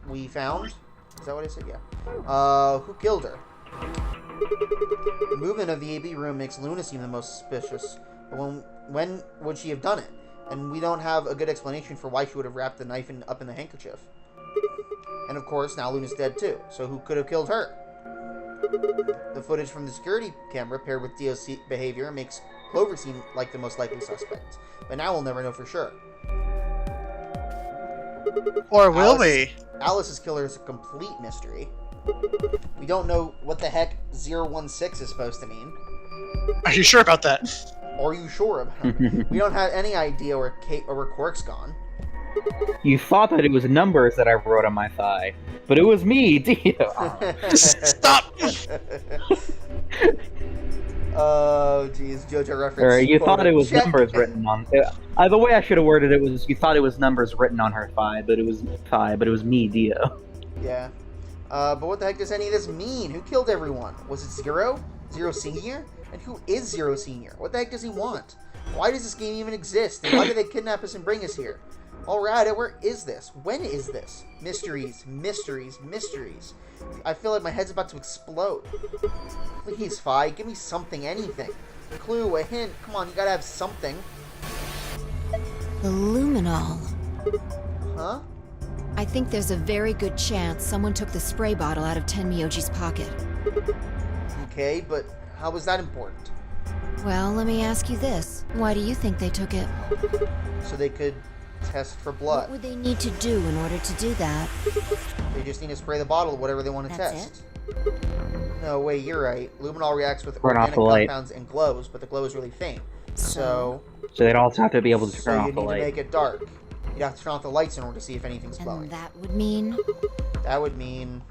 we found? Is that what I said? Yeah. Who killed her? The movement of the AB room makes Luna seem the most suspicious. But when would she have done it? And we don't have a good explanation for why she would have wrapped the knife up in the handkerchief. And of course, now Luna's dead too. So who could have killed her? The footage from the security camera paired with Dio's behavior makes Clover seem like the most likely suspect. But now we'll never know for sure. Or will Alice- we? Alice's killer is a complete mystery. We don't know what the heck 016 is supposed to mean. Are you sure about that? Are you sure about it? We don't have any idea where Quark's gone. You thought that it was numbers that I wrote on my thigh, but it was me, Dio. Stop! Oh, jeez, JoJo reference. Or you thought it was Check. numbers written on. The way I should have worded it was you thought it was numbers written on her thigh, but it was me, Dio. Yeah. But what the heck does any of this mean? Who killed everyone? Was it Zero? Zero Senior? And who is Zero Senior? What the heck does he want? Why does this game even exist? And why did they kidnap us and bring us here? Alright, where is this? When is this? Mysteries, mysteries, mysteries. I feel like my head's about to explode. Please, Fi, give me something, anything. A clue, a hint. Come on, you gotta have something. The luminol. Huh? I think there's a very good chance someone took the spray bottle out of Tenmyoji's pocket. Okay, but how was that important? Well, let me ask you this. Why do you think they took it? So they could test for What blood. would they need to do in order to do that? They just need to spray the bottle of whatever they want to That's test. No, wait, you're right. Luminol reacts with Turn off organic the light. compounds and glows, but the glow is really faint. So So they'd also have to be able to you turn off need the to light. make it dark. You have to turn off the lights in order to see if anything's glowing. And that would mean... That would mean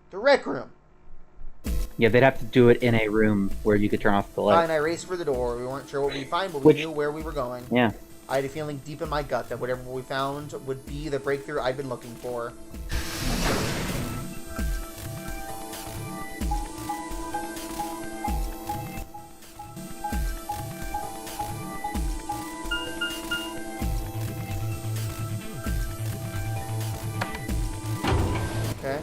the rec room. Yeah, they'd have to do it in a room where you could turn off the light. Fine, I raced for the door. We weren't sure what we'd find, but we Which- knew where we were going. Yeah. I had a feeling deep in my gut that whatever we found would be the breakthrough I'd been looking for. Okay.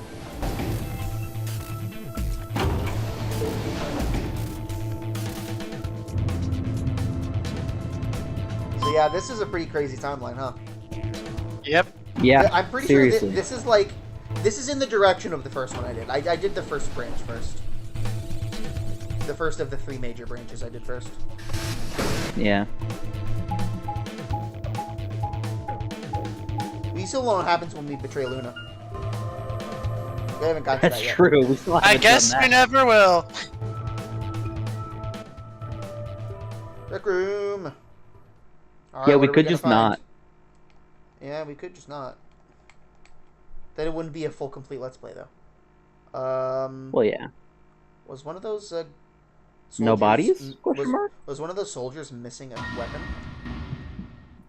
So yeah, this is a pretty crazy timeline, huh? Yep. Yeah, I'm pretty seriously. sure this is like, this is in the direction of the first one I did. I did the first branch first. The first of the 3 major branches I did first. Yeah. We still know what happens when we betray Luna. We haven't gotten to That's that yet. true. We still I haven't guess done we that. never will. Rec room. Alright, Yeah, what we are could gonna just find? not. Yeah, we could just not. Then it wouldn't be a full complete Let's Play though. Well, yeah. Was one of those No soldiers- bodies? Question mark? Was one of those soldiers missing a weapon?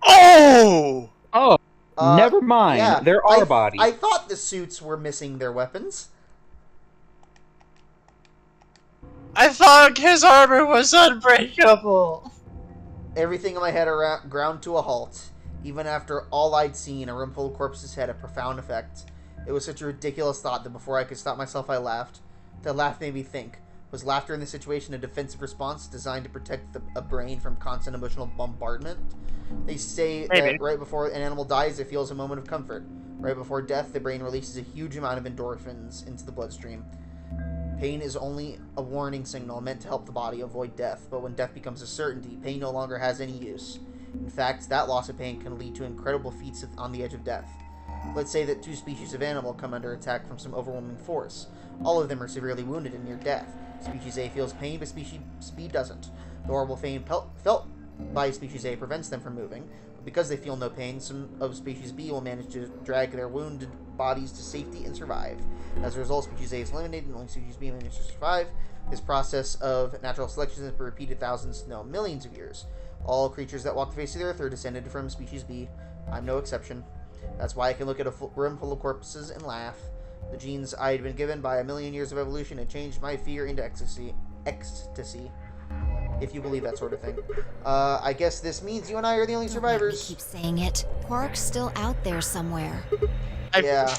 Oh! Oh, never mind. Yeah, There are bodies. I thought the suits were missing their weapons. I thought his armor was unbreakable. Everything in my head ground to a halt. Even after all I'd seen, a room full of corpses had a profound effect. It was such a ridiculous thought that before I could stop myself, I laughed. That laugh made me think. Was laughter in this situation a defensive response designed to protect a brain from constant emotional bombardment? They say Maybe. that right before an animal dies, it feels a moment of comfort. Right before death, the brain releases a huge amount of endorphins into the bloodstream. Pain is only a warning signal meant to help the body avoid death, but when death becomes a certainty, pain no longer has any use. In fact, that loss of pain can lead to incredible feats on the edge of death. Let's say that 2 species of animal come under attack from some overwhelming force. All of them are severely wounded and near death. Species A feels pain, but Species B doesn't. The horrible pain felt by Species A prevents them from moving, but because they feel no pain, some of Species B will manage to drag their wounded bodies to safety and survive. As a result, Species A is eliminated and only Species B manages to survive. This process of natural selection has been repeated thousands, no, millions of years. All creatures that walk the face of the earth are descended from Species B. I'm no exception. That's why I can look at a room full of corpses and laugh. The genes I had been given by a million years of evolution had changed my fear into ecstasy. If you believe that sort of thing. I guess this means you and I are the only survivors. Keep saying it. Quark's still out there somewhere. Yeah,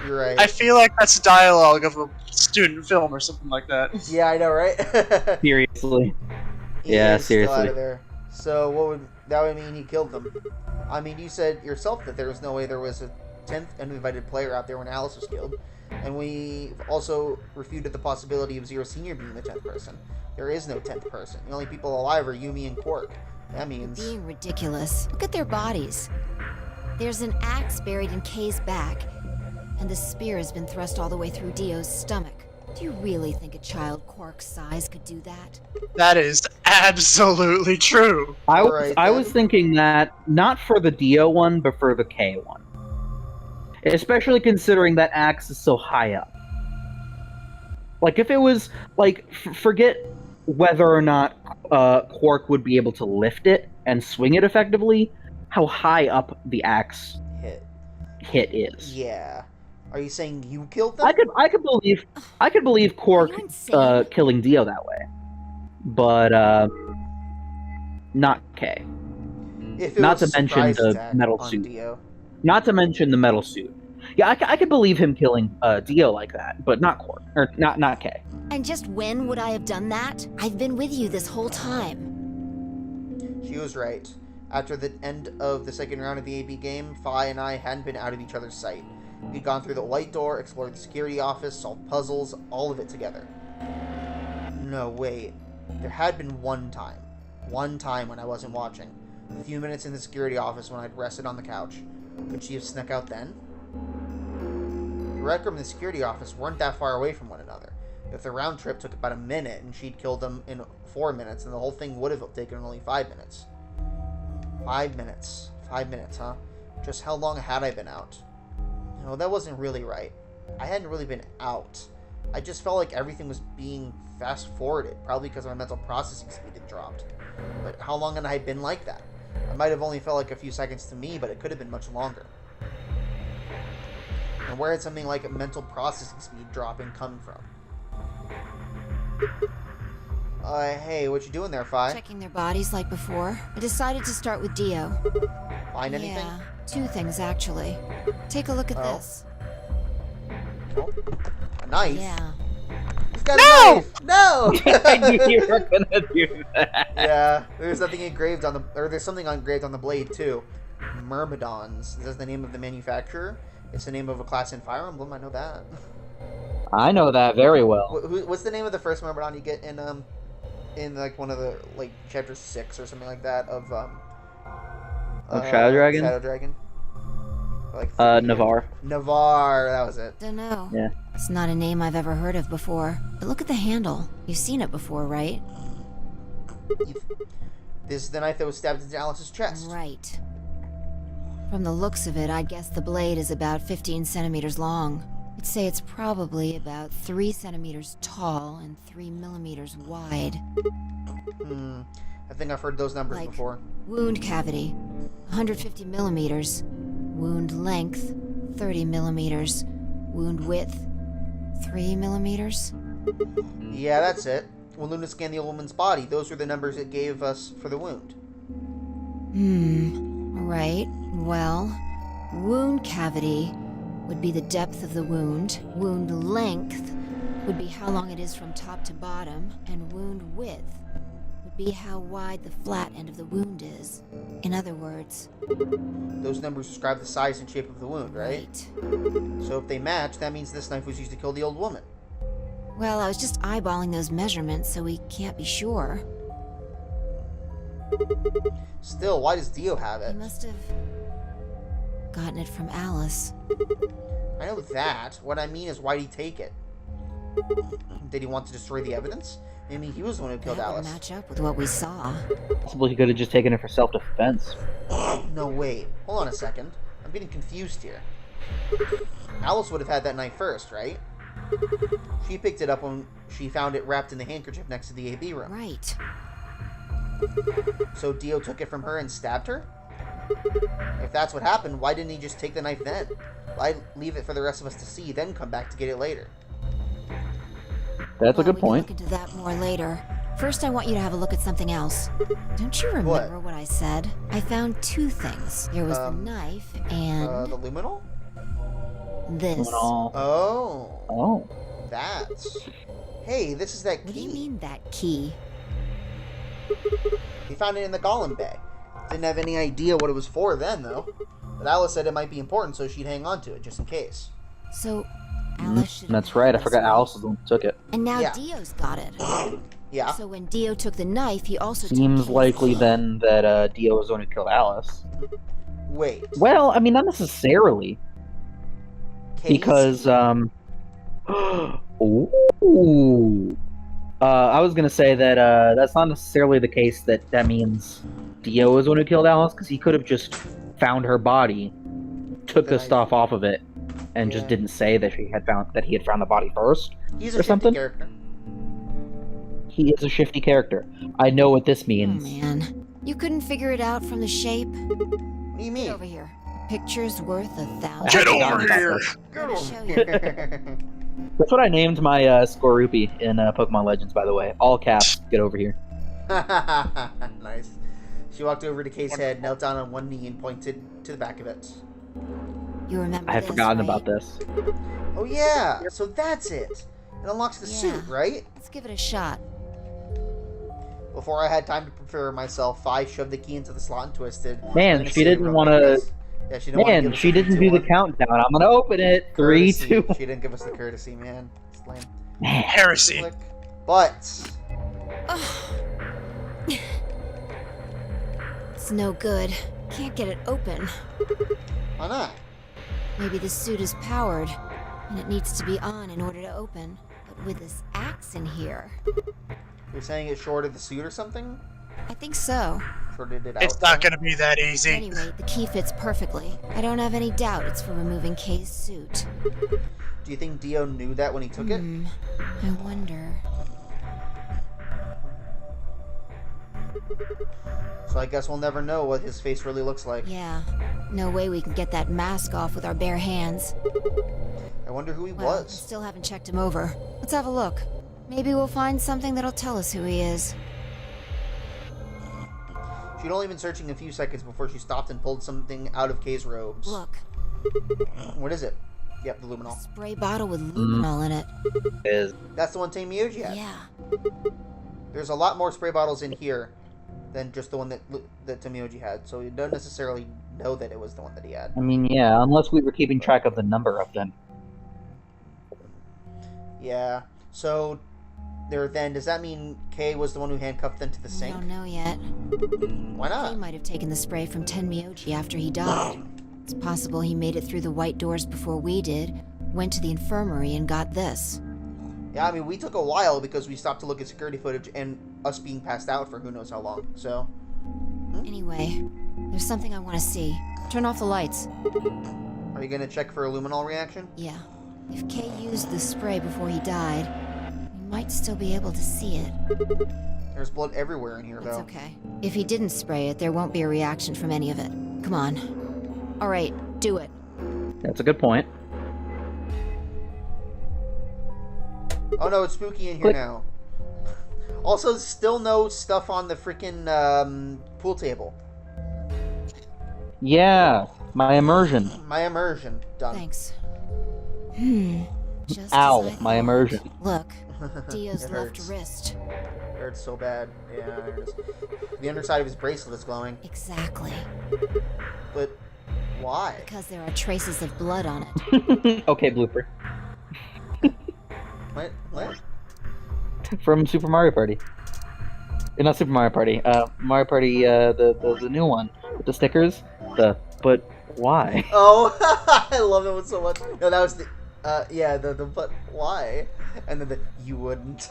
you're right. I feel like that's dialogue of a student film or something like that. Yeah, I know, right? Seriously. He Yeah, is still out seriously. of there. So that would mean he killed them. I mean, you said yourself that there was no way there was a 10th uninvited player out there when Alice was killed, and we also refuted the possibility of Zero Senior being the 10th person. There is no 10th person. The only people alive are Yumi and Quark. That means Being ridiculous. Look at their bodies. There's an axe buried in Kay's back, and the spear has been thrust all the way through Dio's stomach. Do you really think a child Quark's size could do that? That is absolutely true. I was Alright, I then. was thinking that not for the Dio one, but for the K one. Especially considering that axe is so high up. Like if it was like forget whether or not Quark would be able to lift it and swing it effectively, how high up the axe hit is. yeah. Are you saying you killed them? I could believe Quark Are you insane? killing Dio that way, but not K. If it not was to a mention surprise the attack metal on suit. Dio. Not to mention the metal suit. Yeah, I could believe him killing Dio like that, but not Quark or not K. And just when would I have done that? I've been with you this whole time. She was right. After the end of the second round of the AB game, Fi and I hadn't been out of each other's sight. We'd gone through the White Door, explored the security office, solved puzzles, all of it together. No, wait. There had been one time when I wasn't watching. A few minutes in the security office when I'd rested on the couch. Could she have snuck out then? The rec room and the security office weren't that far away from one another. If the round trip took about a minute and she'd killed them in 4 minutes, then the whole thing would have taken only 5 minutes. 5 minutes. 5 minutes, huh? Just how long had I been out? No, that wasn't really right. I hadn't really been out. I just felt like everything was being fast-forwarded, probably because my mental processing speed had dropped. But how long had I been like that? It might have only felt like a few seconds to me, but it could have been much longer. And where had something like a mental processing speed dropping come from? Hey, what you doing there, Fi? Checking their bodies like before. I decided to start with Dio. Find anything? Yeah, 2 things actually. Take a look at Oh. this. Oh, a knife? Yeah. He's got a knife! No! I knew you were gonna do that. Yeah, there's nothing engraved on the, or there's something engraved on the blade too. Myrmidons. This is the name of the manufacturer. It's the name of a class in Fire Emblem. I know that. I know that very well. What's the name of the first Myrmidon you get in like one of the like chapter 6 or something like that of Shadow Dragon? Shadow Dragon. Like Navarre. Navarre, that was it. Don't know. Yeah. It's not a name I've ever heard of before. But look at the handle. You've seen it before, right? This is the knife that was stabbed into Alice's chest. Right. From the looks of it, I'd guess the blade is about 15 centimeters long. I'd say it's probably about 3 centimeters tall and 3 millimeters wide. I think I've heard those numbers Like- before. Wound cavity, 150 millimeters. Wound length, 30 millimeters. Wound width, 3 millimeters. Yeah, that's it. When Luna scanned the old woman's body, those were the numbers it gave us for the wound. Right. Well, wound cavity would be the depth of the wound. Wound length would be how long it is from top to bottom. And wound width would be how wide the flat end of the wound is. In other words, Those numbers describe the size and shape of the wound, right? So if they match, that means this knife was used to kill the old woman. Well, I was just eyeballing those measurements, so we can't be sure. Still, why does Dio have He it? must have gotten it from Alice. I know that. What I mean is, why'd he take it? Did he want to destroy the evidence? Maybe he was the one who killed That would Alice. match up with what we saw. Possibly he could have just taken it for self-defense. No, wait. Hold on a second. I'm getting confused here. Alice would have had that knife first, right? She picked it up when she found it wrapped in the handkerchief next to the AB room. Right. So Dio took it from her and stabbed her? If that's what happened, why didn't he just take the knife then? Why leave it for the rest of us to see, then come back to get it later? That's a good We point. can look into that more later. First, I want you to have a look at something else. Don't you remember what I said? I found 2 things. There was the knife and The luminol? this. Oh. Oh, that's... Hey, this is that What do you key. mean, that key? He found it in the golem bag. Didn't have any idea what it was for then, though. But Alice said it might be important, so she'd hang on to it, just in case. So, Alice should have That's had right. I this forgot knife. Alice was the one who took it. And now Yeah. Dio's got it. Yeah. So when Dio took the knife, he also Seems took likely then that Dio was the one who killed Alice. Wait. Well, I mean, not necessarily. Casey? Because, ooh. I was gonna say that that's not necessarily the case. That means Dio was the one who killed Alice, because he could have just found her body, took the Then I- stuff off of it, and just Yeah. didn't say that he had found the body first. He's or a shifty something? character. He is a shifty character. I know what this Oh means. man. You couldn't figure it out from the shape? What do you Get mean? over here. Picture's worth 1,000. Get I've over forgotten about here! this. Get Let me show you. over That's what I named my Skorupi in Pokemon Legends, by the way. All caps. Get over here. Nice. She walked over to Kay's head, knelt down on one knee, and pointed to the back of it. You remember I had this, forgotten right? about this. Oh yeah, so that's it. It unlocks the suit, Yeah. right? Let's give it a shot. Before I had time to prepare myself, I shoved the key into the slot and twisted. Man, And she it didn't went want like to. this. Yeah, she didn't want to give Man, us she the didn't do the 3, 2, 1. countdown. I'm gonna open it. 3, Courtesy. 2. She didn't give us the courtesy, man. It's lame. Man. Heresy. Click. But It's no good. Can't get it open. why not? Maybe the suit is powered, and it needs to be on in order to open. But with this axe in here, You're saying it shorted the suit or something? I think so. Shorted it out. It's not gonna be that easy. Anyway, the key fits perfectly. I don't have any doubt it's for removing Kay's suit. Do you think Dio knew that when he took it? I wonder. So I guess we'll never know what his face really looks like. Yeah. No way we can get that mask off with our bare hands. I wonder who he Well, I was. still haven't checked him over. Let's have a look. Maybe we'll find something that'll tell us who he is. She'd only been searching a few seconds before she stopped and pulled something out of Kay's robes. Look, What is it? Yep, the a luminol. spray bottle with luminol in it. Is That's the one Tamioji had. Yeah. There's a lot more spray bottles in here than just the one that Tamioji had, so you don't necessarily know that it was the one that he had. I mean, yeah, unless we were keeping track of the number of them. Yeah. So does that mean Kay was the one who handcuffed them to the We sink? don't know yet. Why He not? might have taken the spray from Tenmyoji after he died. It's possible he made it through the white doors before we did, went to the infirmary and got this. Yeah, I mean, we took a while because we stopped to look at security footage and us being passed out for who knows how long. So, Anyway, there's something I want to see. Turn off the lights. are you gonna check for a luminol reaction? Yeah. If Kay used the spray before he died, we might still be able to see it. There's blood everywhere in here, That's though. okay. If he didn't spray it, there won't be a reaction from any of it. Come on. Alright, do it. That's a good point. Oh no, it's spooky in here Click. now. Also, still no stuff on the freaking pool table. Yeah, my immersion. My immersion done. Thanks. Just Ow, as I my thought. immersion. Look, Dio's It left hurts. wrist. It hurts so bad. Yeah, there it is. The underside of his bracelet is glowing, Exactly. but why? Because there are traces of blood on it. Okay, blooper. What? What? From Super Mario Party. Not Super Mario Party. Mario Party, the new one with the stickers. But why? Oh, I love that one so much. No, that was the, the but why? And then the you wouldn't.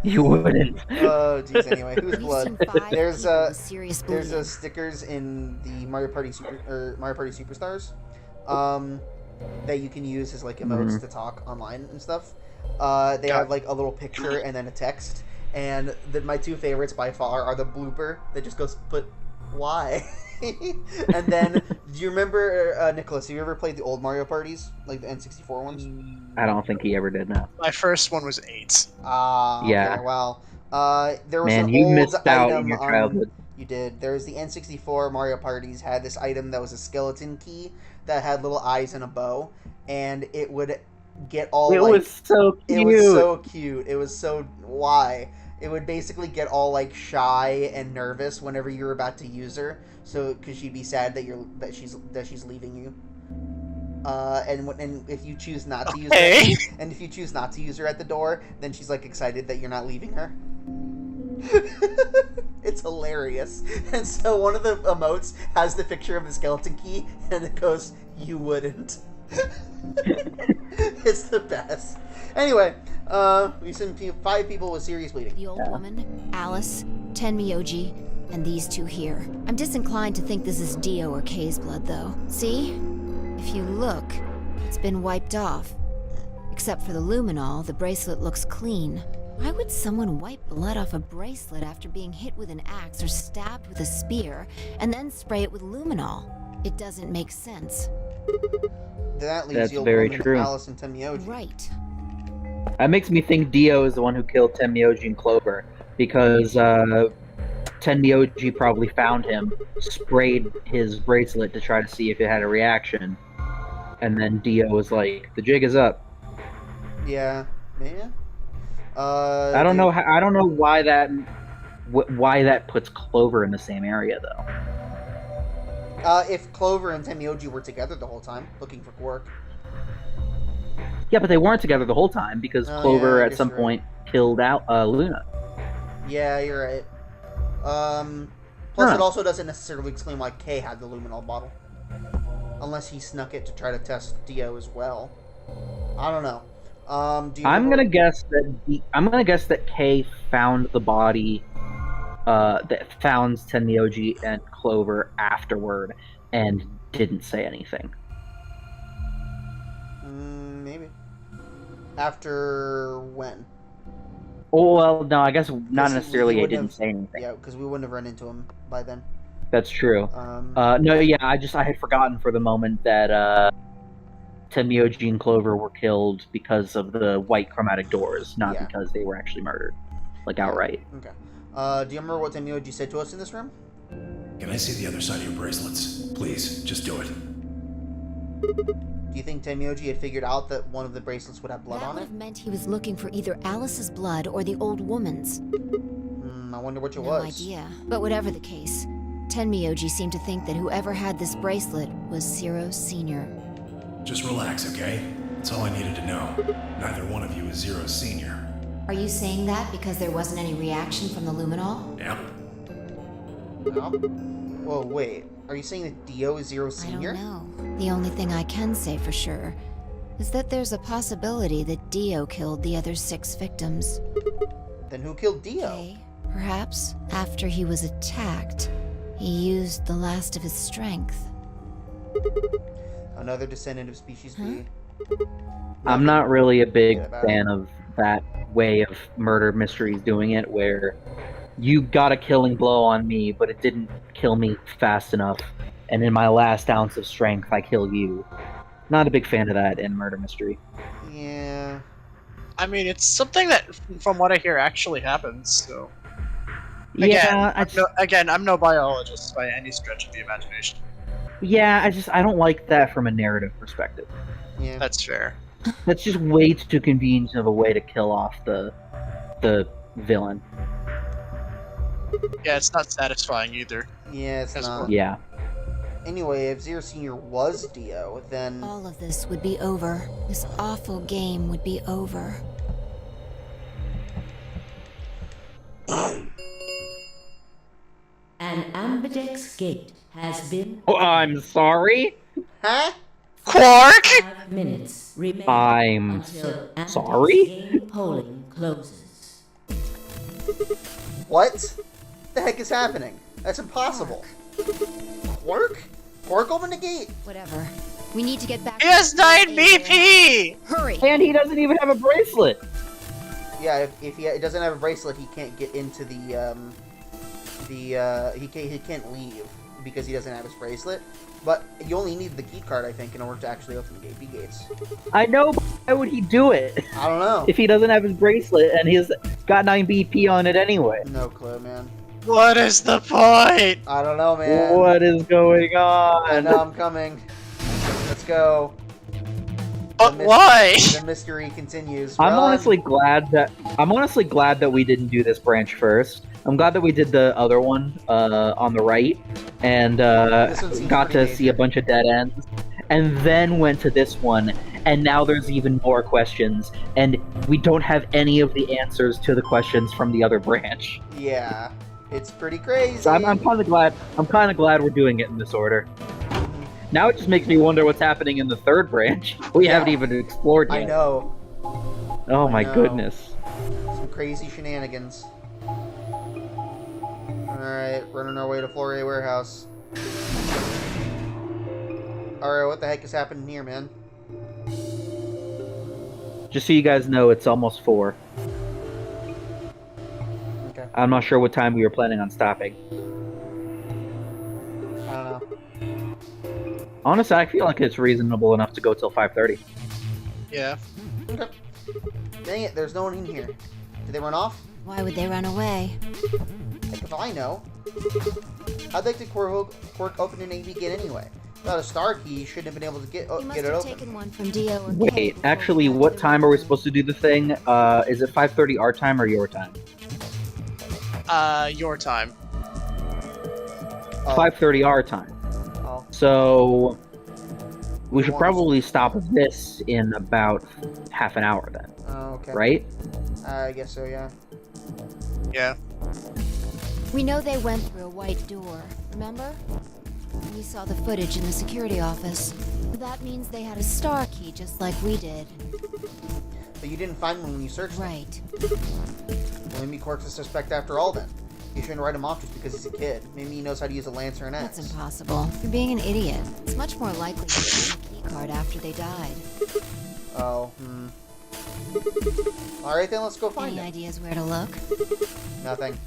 You wouldn't. Oh, jeez. Anyway, whose We've blood? seen 5 There's people with serious bleeding. There's stickers in the Mario Party Superstars, that you can use as like emotes to talk online and stuff. They have like a little picture and then a text. And my two favorites by far are the blooper that just goes, "But why?" And then, do you remember, Nicholas? Have you ever played the old Mario parties, like the N64 ones? I don't think he ever did that. My first one was 8. Ah, Yeah. Okay, well, there was Man, an you old missed out item in your on- childhood. You did. There was the N64 Mario parties had this item that was a skeleton key that had little eyes and a bow, and it would get all It like was so cute. it was so cute. It was so why. It would basically get all like shy and nervous whenever you were about to use her, so because she'd be sad that she's leaving you. And if you choose not to use Okay. her, and if you choose not to use her at the door, then she's like excited that you're not leaving her. It's hilarious. And so one of the emotes has the picture of the skeleton key, and it goes, "You wouldn't." It's the best. Anyway, we've seen 5 people with serious bleeding. The old woman, Alice, Tenmyoji, and these two here. I'm disinclined to think this is Dio or Kay's blood, though. See? If you look, it's been wiped off. Except for the luminol, the bracelet looks clean. Why would someone wipe blood off a bracelet after being hit with an axe or stabbed with a spear, and then spray it with luminol? It doesn't make sense. That leaves That's the old very woman, true. Alice, and Tenmyoji. Right. That makes me think Dio is the one who killed Tenmyoji and Clover, because Tenmyoji probably found him, sprayed his bracelet to try to see if it had a reaction, and then Dio was like, "The jig is up." Yeah, man. I don't know. I don't know why that puts Clover in the same area though. If Clover and Tenmyoji were together the whole time, looking for work. Yeah, but they weren't together the whole time because Oh, Clover yeah, I at guess some you're right. point killed out Luna. Yeah, you're right. Plus, Huh. it also doesn't necessarily explain why Kay had the luminol bottle, unless he snuck it to try to test Dio as well. I don't know. Do you I'm remember- gonna guess that Kay found the body, that found Tenmyoji and Clover afterward, and didn't say anything. Maybe. After when? Oh well, no, I guess not Yes, necessarily. he I wouldn't didn't have- say anything. Yeah, because we wouldn't have run into him by then. That's true. No, yeah, I had forgotten for the moment that Tenmyoji and Clover were killed because of the white chromatic doors, not Yeah. because they were actually murdered, like outright. Okay. Do you remember what Tenmyoji said to us in this room? Can I see the other side of your bracelets? Please, just do it. Do you think Tenmyoji had figured out that one of the bracelets would have blood That on would it? have meant he was looking for either Alice's blood or the old woman's. I wonder which it No was. idea. But whatever the case, Tenmyoji seemed to think that whoever had this bracelet was Zero Sr. Just relax, okay? That's all I needed to know. Neither one of you is Zero Senior. Are you saying that because there wasn't any reaction from the Luminol? Yep. No? Whoa, wait. Are you saying that Dio is Zero Senior? I don't know. The only thing I can say for sure is that there's a possibility that Dio killed the other 6 victims. Then who killed Dio? Okay, perhaps after he was attacked, he used the last of his strength. Another descendant of Species B. I'm not really a big Yeah, about- fan of that way of murder mysteries doing it, where you got a killing blow on me, but it didn't kill me fast enough, and in my last ounce of strength, I kill you. Not a big fan of that in murder mystery. Yeah. I mean, it's something that, from what I hear, actually happens. So Yeah, I'm no biologist by any stretch of the imagination. I don't like that from a narrative perspective. Yeah. That's fair. That's just way too convenient of a way to kill off the villain. Yeah, it's not satisfying either. Yeah, it's That's not. Yeah. Anyway, if Zero Senior was Dio, then All of this would be over. This awful game would be over. An Ambidex gate has been. Oh, I'm sorry. huh? Quark! 5 minutes remain I'm until Ambidex sorry? game polling closes. What the heck is happening? That's impossible. Quark? Quark opened the gate. Whatever. We need to get back. He has 9 BP! Hurry! And he doesn't even have a bracelet. Yeah, if he doesn't have a bracelet, he can't get into he can't leave because he doesn't have his bracelet. But you only need the key card, I think, in order to actually open the AP gates. I know, but why would he do it I don't know. if he doesn't have his bracelet and he's got 9 BP on it anyway? No clue, man. What is the point? I don't know, man. What is going I on? know I'm coming. Let's go. But The why? The mystery continues. I'm Run. honestly glad that we didn't do this branch first. I'm glad that we did the other one on the right and This one seems got to pretty see a bunch of dead ends, and then went to this one, and now there's even more questions, and we don't have any of the answers to the questions from the other branch. Yeah, it's pretty crazy. So I'm kind of glad. I'm kind of glad we're doing it in this order. Now it just makes me wonder what's happening in the third branch. We Yeah. haven't even explored yet. I know. Oh I my know. goodness. Some crazy shenanigans. Alright, running our way to Florea Warehouse. Alright, what the heck is happening here, man? Just so you guys know, it's almost 4. Okay, I'm not sure what time we were planning on stopping. I don't know. Honestly, I feel like it's reasonable enough to go till 5:30. Yeah. Okay. Dang it, there's no one in here. Did they run off? Why would they run away? Heck if I know. How'd they get Quark open an AV gate anyway? Without a star key, you shouldn't have been able to get, He must get it have open. taken one from Dio or Kay Wait, before actually, he got what to time are we the supposed to do the thing? Is it 5:30 our time or your time? Your time. Oh, 5:30 our time. oh, So we should Once. probably stop this in about half an hour then, oh, okay. right? I guess so, yeah. Yeah. We know they went through a white door, remember? We saw the footage in the security office. That means they had a star key just like we did. But you didn't find one when you searched them. Right. Well, maybe Quark's a suspect after all then. You shouldn't write him off just because he's a kid. Maybe he knows how to use a lance or an axe. That's impossible. You're being an idiot. It's much more likely they found the key card after they died. Oh, All right, then let's go find Any him. ideas where to look? Nothing.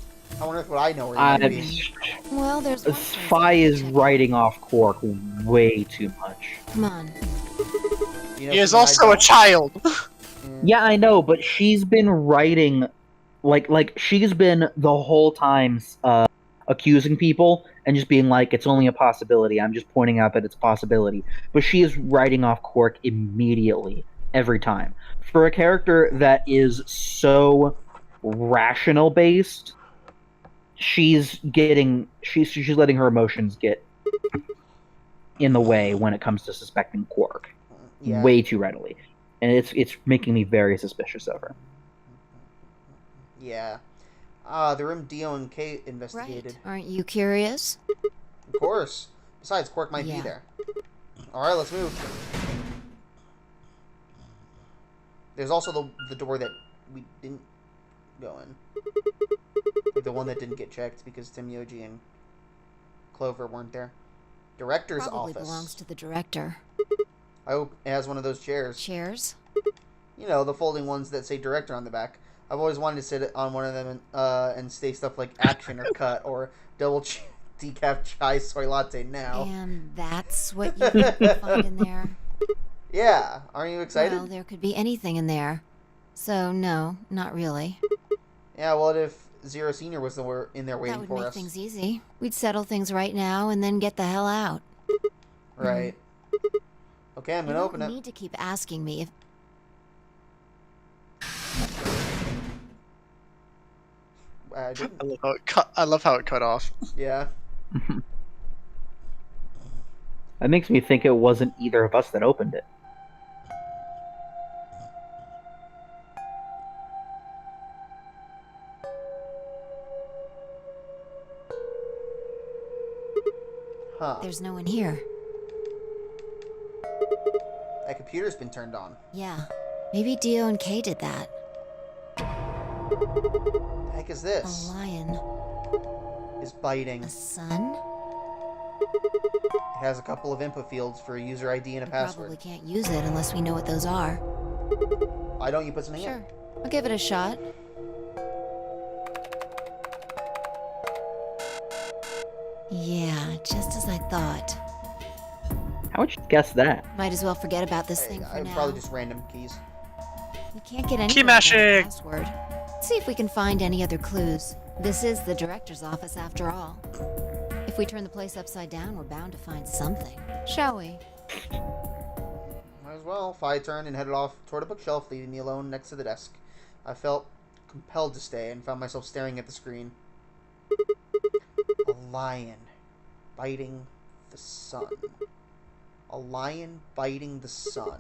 I wonder if I know where he might be. Well, there's one place Spy I can is check out. writing off Quark way too much. Come on. You know He is something I also a don't? child. Yeah, I know, but she's been writing, like she's been the whole time accusing people and just being like, it's only a possibility. I'm just pointing out that it's a possibility. But she is writing off Quark immediately, every time. For a character that is so rational based, she's letting her emotions get in the way when it comes to suspecting Quark Yeah. way too readily. And it's making me very suspicious of her. Yeah. The room Dio and Kate investigated. Right. Aren't you curious? Of course. Besides, Quark might be Yeah. there. Alright, let's move. There's also the door that we didn't go in. Like the one that didn't get checked because Tim Yoji and Clover weren't there. Director's Probably office. belongs to the director. I hope it has one of those chairs. Chairs? You know, the folding ones that say director on the back. I've always wanted to sit on one of them and say stuff like action or cut or double decaf chai soy latte now. And that's what you can find in there? Yeah, aren't you excited? Well, there could be anything in there. So, no, not really. Yeah, what if Zero Senior was in there That waiting would for make us? things easy. We'd settle things right now and then get the hell out. Right. Okay, I'm You gonna don't open it. need to keep asking me if... I didn't. I love how it cut off. Yeah. That makes me think it wasn't either of us that opened it. Huh. There's no one here. That computer's been turned on. Yeah. Maybe Dio and Kay did that. The heck is A this? lion. Is biting. A sun? It has a couple of input fields for a user ID and a We password. probably can't use it unless we know what those are. Why don't you put something Sure. I'll give it a shot. Yeah, just as I thought. How would you guess that? Might as well forget about this in? thing for I now. probably just random keys. We can't get any mashing. password. Let's see if we can find any other clues. This is the director's office after all. If we turn the place upside down, we're bound to find something. Shall we? Might as well. Fi turned and headed off toward a bookshelf, leaving me alone next to the desk. I felt compelled to stay and found myself staring at the screen. A lion biting the sun. A lion biting the sun.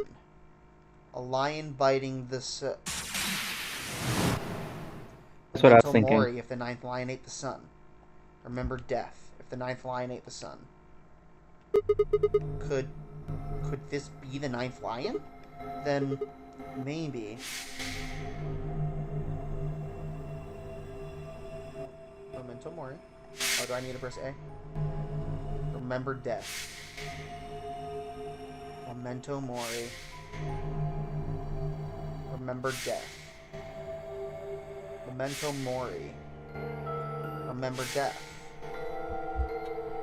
A lion biting the sun. That's what I was thinking. Mori if the ninth lion ate the sun. Remember death if the ninth lion ate the sun. Could this be the ninth lion? Then maybe. Memento Mori. Oh, do I need to press A? Remember death. Memento Mori. Remember death. Memento Mori. Remember death.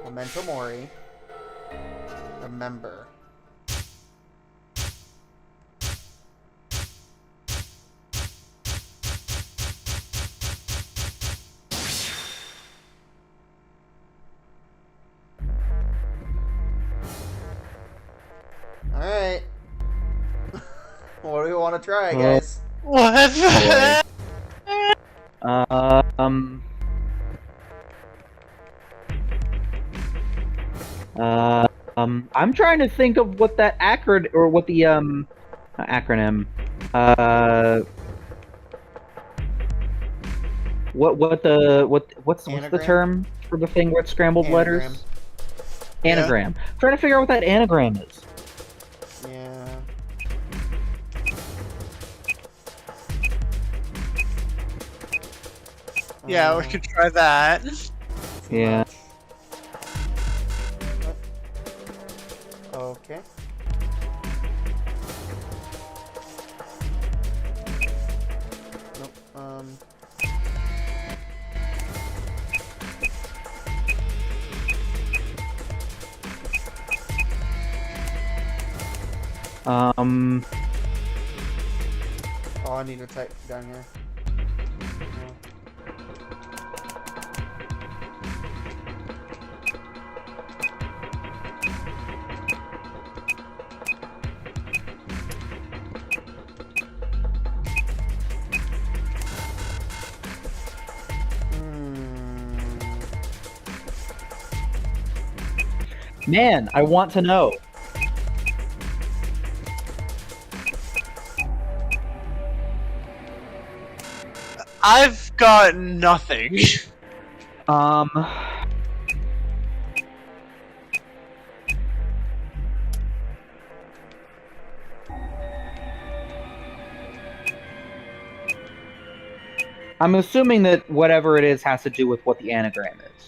Memento Mori. Remember. Alright. What do we want to try, guys? What? I'm trying to think of what that acronym or what the acronym. What's the Anagram? term for the thing where it's scrambled Anagram. letters? Anagram. Trying to figure out what that anagram is. Yeah. Yeah, we could try that. Too Yeah. much. Okay. Oh, I need to type down here. Man, I want to know. I've got nothing. I'm assuming that whatever it is has to do with what the anagram is.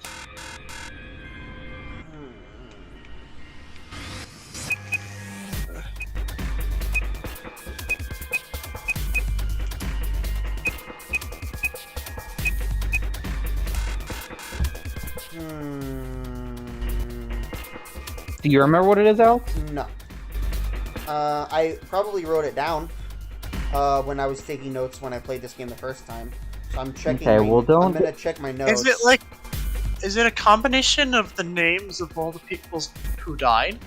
Do you remember what it is, Alex? No. I probably wrote it down when I was taking notes when I played this game the first time. So I'm checking. Okay, well, don't. I'm gonna check my notes. Is it like? Is it a combination of the names of all the people who died?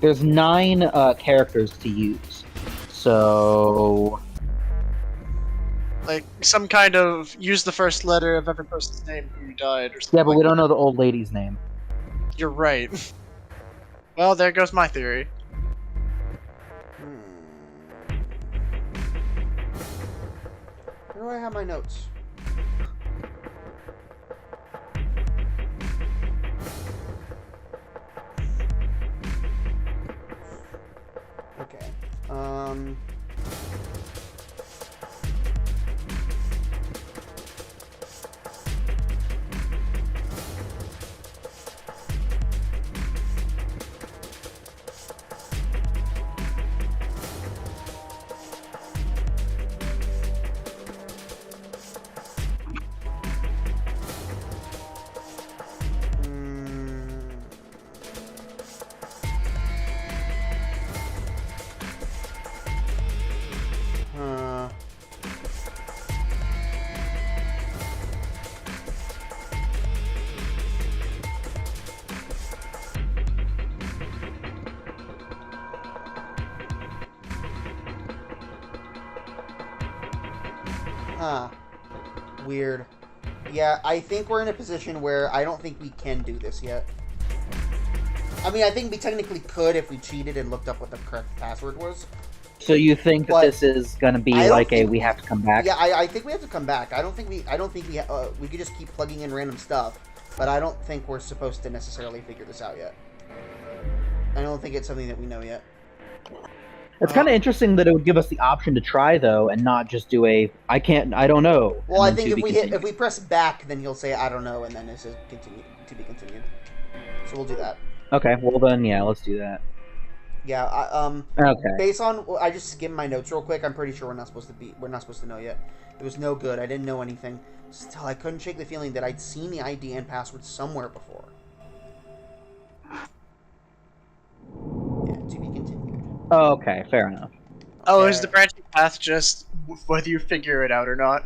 There's 9 characters to use. So Like some kind of use the first letter of every person's name who died or something. yeah, but like we don't that. know the old lady's name. You're right. Well, there goes my theory. Where do I have my notes? Okay. Huh. Weird. Yeah, I think we're in a position where I don't think we can do this yet. I mean, I think we technically could if we cheated and looked up what the correct password was. So you think that But this is gonna be I don't like a think- we have to come back? Yeah, I think we have to come back. I don't think we could just keep plugging in random stuff, but I don't think we're supposed to necessarily figure this out yet. I don't think it's something that we know yet. It's kind of interesting that it would give us the option to try though, and not just do a I don't know. Well, I and then think to be if continued. we press back, then he'll say I don't know, and then it says continue to be continued. So we'll do that. Okay, well then, yeah, let's do that. Yeah. Okay. Based on I just skimmed my notes real quick. I'm pretty sure we're not supposed to know yet. It was no good. I didn't know anything. Still, I couldn't shake the feeling that I'd seen the ID and password somewhere before. Yeah, to be continued. Oh, okay, fair enough. Oh, is the branching path just whether you figure it out or not?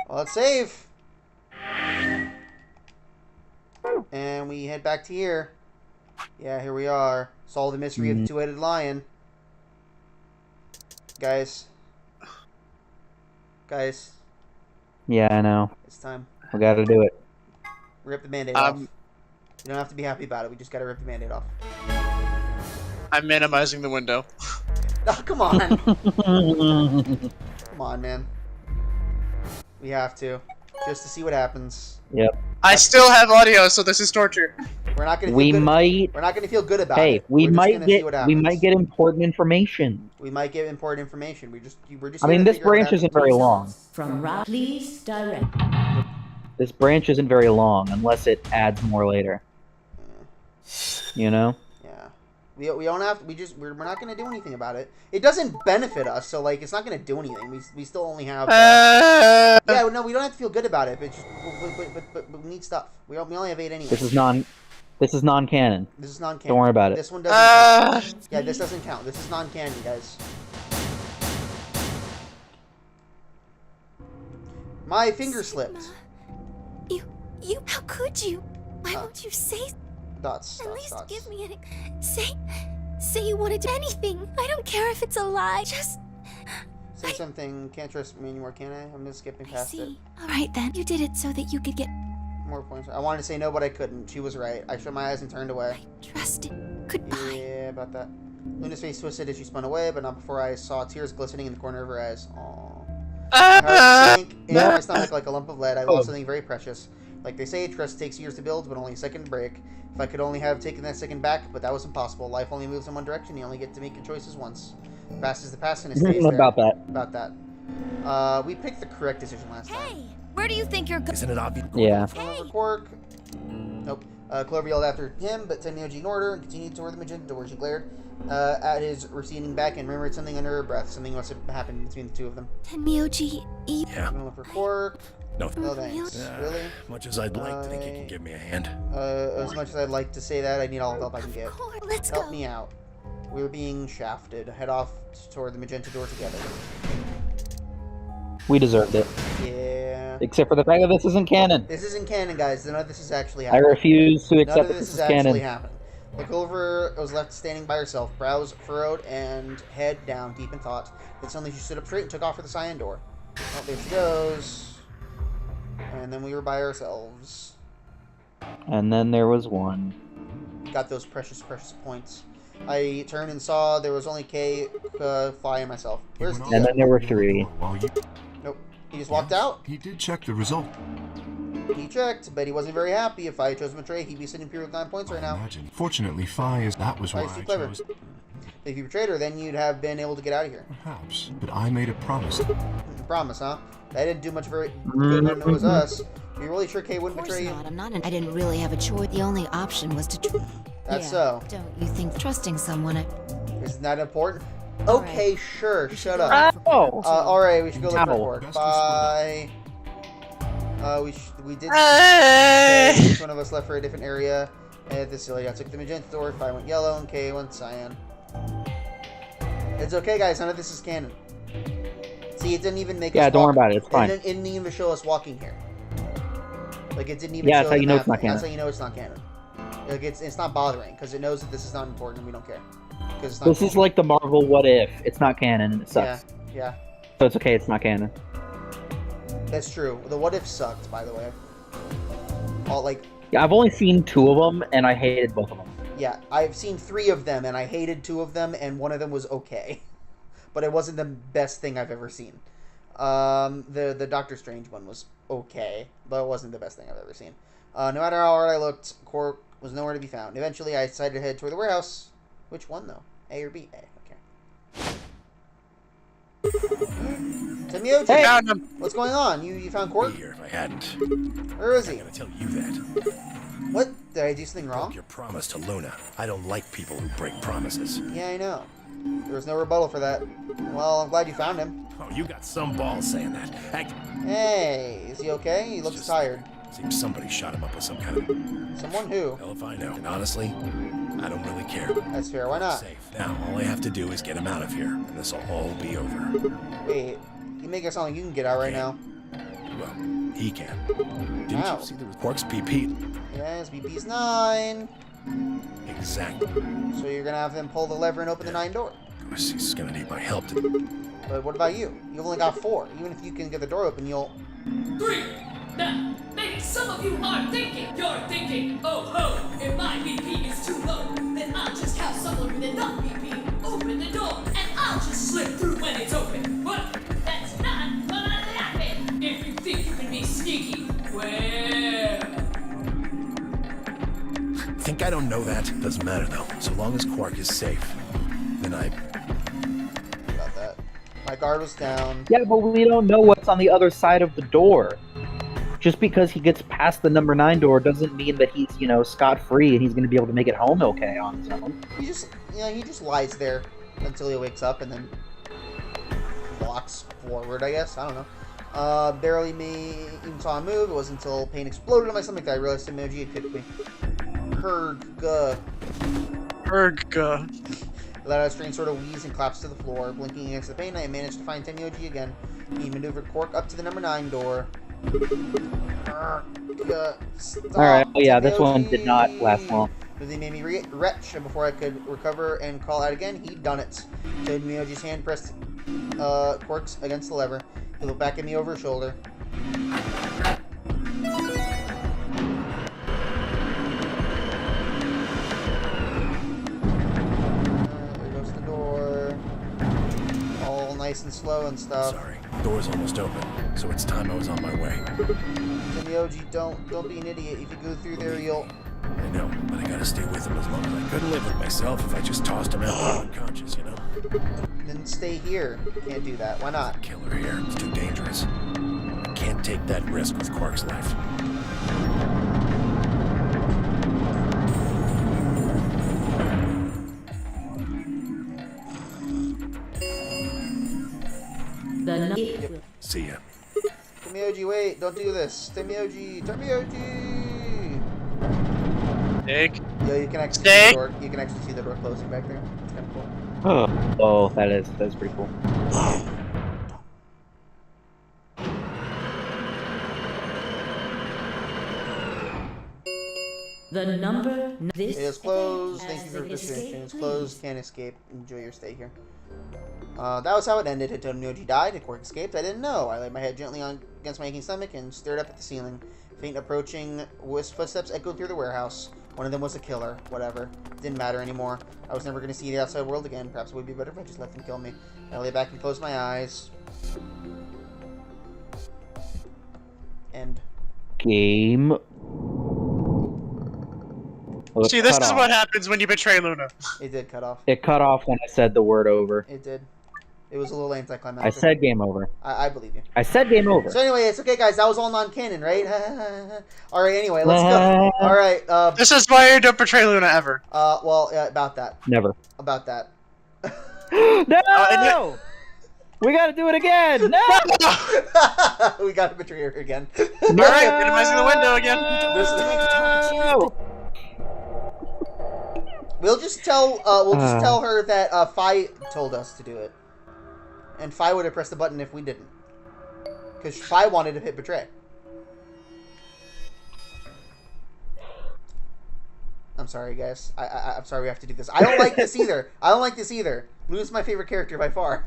Well, let's save. And we head back to here. Yeah, here we are. Solve the mystery of the two-headed lion. Guys. Guys, Yeah, I know. it's time. We gotta do it. Rip the Band-Aid off. You don't have to be happy about it. We just gotta rip the Band-Aid off. I'm minimizing the window. Oh, come on. Come on, man. We have to. Just to see what happens. Yep. I still have audio, so this is torture. We're not gonna feel We good. might. We're not gonna feel good about Hey, it. we We're just might gonna see get. what We happens. might get important information. We might get important information. We're just. I here mean, to this figure out what branch isn't happens. very long. From Rock, please direct. This branch isn't very long unless it adds more later. You know? Yeah. We don't have. We're not gonna do anything about it. It doesn't benefit us, so like it's not gonna do anything. We still only have. Yeah, no, we don't have to feel good about it. But just, but we need stuff. We only have 8 anyway. This is non-canon. This is non-canon. Don't worry about it. This one doesn't count. Yeah, this doesn't count. This is non-canon, guys. My finger slipped. You, how could you? Why won't you say? Dots. At least dots. give me an. Say you want to do anything. I don't care if it's a lie. Just. Say something. Can't trust me anymore, can I? I'm just skipping I past it. see. All right then. You did it so that you could get. More points. I wanted to say no, but I couldn't. She was right. I shut my eyes and turned away. I trusted. Goodbye. Yeah, about that. Luna's face twisted as she spun away, but not before I saw tears glistening in the corner of her eyes. Aww. My heart sank in my stomach like a lump of lead. I lost something very precious. Like they say, trust takes years to build, but only a second to break. If I could only have taken that second back, but that was impossible. Life only moves in one direction. You only get to make your choices once. The past is the past, and it stays there. About that. About that. We picked the correct decision last time. Hey, where do you think you're going? Isn't it obvious? Yeah. Quark. Nope. Clover yelled after him, but Tenmyoji ignored her and continued toward the magenta door. She glared at his receding back and murmured something under her breath. Something must have happened between the two of them. Tenmyoji, Yeah. I'm gonna look for Quark. No. No thanks. Really? Much as I'd like to think you can give me a hand. As much as I'd like to say that, I need all the help I can get. Let's Help go. me out. We're being shafted. Head off toward the magenta door together. We deserved it. Yeah. Except for the fact that this isn't canon. This isn't canon, guys. None of this is actually I happening. refuse to None accept of that this this is is actually canon. happening. Clover was left standing by herself, brows furrowed and head down, deep in thought. Then suddenly she stood up straight and took off for the cyan door. Oh, there she goes. And then we were by ourselves. And then there was one. Got those precious, precious points. I turned and saw there was only Kay, Fly, and myself. Where's And Dia? then there were 3. Nope. He just walked out. He did check the result. He checked, but he wasn't very happy. If I chose Betray, he'd be sitting here with 9 points right now. Imagine. Fortunately, Fi is. That was Why why is he I clever? chose. If you betrayed her, then you'd have been able to get out of here. Perhaps, but I made a promise. Promise, huh? That didn't do much very good when it was us. You're really sure Kay Of wouldn't course betray you? not. I'm not. I didn't really have a choice. The only option was to. That's Yeah, so. Don't you think trusting someone? Isn't that important? All Okay, sure. We should Shut go up. look for Oh. Quark, too. Alright, we should go look for Ow. Quark. Best to split Bye. We did. Okay, each one of us left for a different area. At this silly, I took the magenta door. If I went yellow and Kay went cyan. It's okay, guys. None of this is canon. See, it didn't even make us. Yeah, don't worry walk. about it. It's fine. It didn't even show us walking here. Like it didn't even. Yeah, show that's how the you know map it's not thing. That's canon. how you know it's not canon. Like it's not bothering because it knows that this is not important and we don't care. Because it's not. This is like the Marvel What If. It's not canon and it Yeah, sucks. yeah, So it's okay, it's not canon. that's true. The what if sucked, by the way. All like. Yeah, I've only seen 2 of them and I hated both of them. Yeah, I've seen 3 of them, and I hated 2 of them, and one of them was okay, but it wasn't the best thing I've ever seen. The Doctor Strange one was okay, but it wasn't the best thing I've ever seen. No matter how hard I looked, Quark was nowhere to be found. Eventually, I decided to head toward the warehouse. Which one though? A or B? A. Okay. Tenmyoji, Hey! Found him. what's going on? You found Be Quark? here if I hadn't. Where is I'm he? gonna tell you that. What? Did I do something Broke wrong? your promise to Luna. I don't like people who break promises. Yeah, I know. There was no rebuttal for that. Well, I'm glad you found him. Oh, you got some balls saying that. Act Hey, is he okay? He looks Just- tired. seems somebody shot him up with some kind of. Someone who? Hell if I know. And honestly, I don't really care. That's fair. Why not? Safe. Now, all I have to do is get him out of here, and this will all be over. Wait, you make it sound like you can get out right now. Well, he can. Didn't Wow. you see the Quark's BP? Yes, BP's 9. Exactly. So you're gonna have him pull the lever and open the 9 door. Of course, he's gonna need my help to. But what about you? You've only got 4. Even if you can get the door open, you'll. 3. Now, maybe some of you are thinking, you're thinking, oh ho, if my BP is too low, then I'll just have someone with enough BP open the door, and I'll just slip through when it's open. Well, that's not gonna happen. If you think you can be sneaky, well. Think I don't know that? Doesn't matter though. So long as Quark is safe, then I. About that. My guard was down. Yeah, but we don't know what's on the other side of the door. just because he gets past the number 9 door doesn't mean that he's, scot-free and he's going to be able to make it home okay on his own. He just lies there until he wakes up and then walks forward, I guess. I don't know. Barely even saw him move. It wasn't until pain exploded in my stomach that I realized Timoji had kicked me. Ergga. Let out a strange sort of wheeze and collapsed to the floor. Blinking against the pain, I managed to find Timoji again. He maneuvered Quark up to the number 9 door. Alright, oh yeah, this one did not last long. He made me retch, and before I could recover and call out again, he'd done it. Timoji's hand pressed Quark's against the lever. He looked back at me over his shoulder. There goes the door. All nice and slow and stuff. Sorry, door's almost open, so it's time I was on my way. Timoji, don't be an idiot. If you go through there, you'll... I know, but I gotta stay with him as long as I couldn't live with myself if I just tossed him out unconscious, you know? Then stay here. Can't do that. Why not? Killer here, it's too dangerous. I can't take that risk with Quark's life. See ya. Timoji, wait. Don't do this. Timoji. Nick. Yeah, you can actually Stay. see the door. You can actually see the door closing back there. It's kind of cool. Oh, that's pretty cool. The number. This It is closed. event Thank you has for been participating. escaped, It is closed. please. Can't escape. Enjoy your stay here. That was how it ended. Timoji died and Quark escaped. I didn't know. I laid my head gently against my aching stomach and stared up at the ceiling. Faint approaching footsteps echoed through the warehouse. One of them was a killer. Whatever. It didn't matter anymore. I was never going to see the outside world again. Perhaps it would be better if I just let them kill me. I lay back and closed my eyes. End. Game. Oh, it See, this cut is off. what happens when you betray Luna. It did cut off. It cut off when I said the word over. It did. It was a little anticlimactic. I said game over. I believe you. I said game over. So anyway, it's okay, guys. That was all non-canon, right? All right. Anyway, let's go. All right. This is why you don't betray Luna ever. Well, about that. Never. About that. No! We gotta do it again! No! We got to betray her again. All right, minimizing the window again. No! We'll just tell her that Fi told us to do it, and Fi would have pressed the button if we didn't, because Fi wanted to hit betray. I'm sorry, guys. I'm sorry we have to do this. I don't like this either. Luna's my favorite character by far.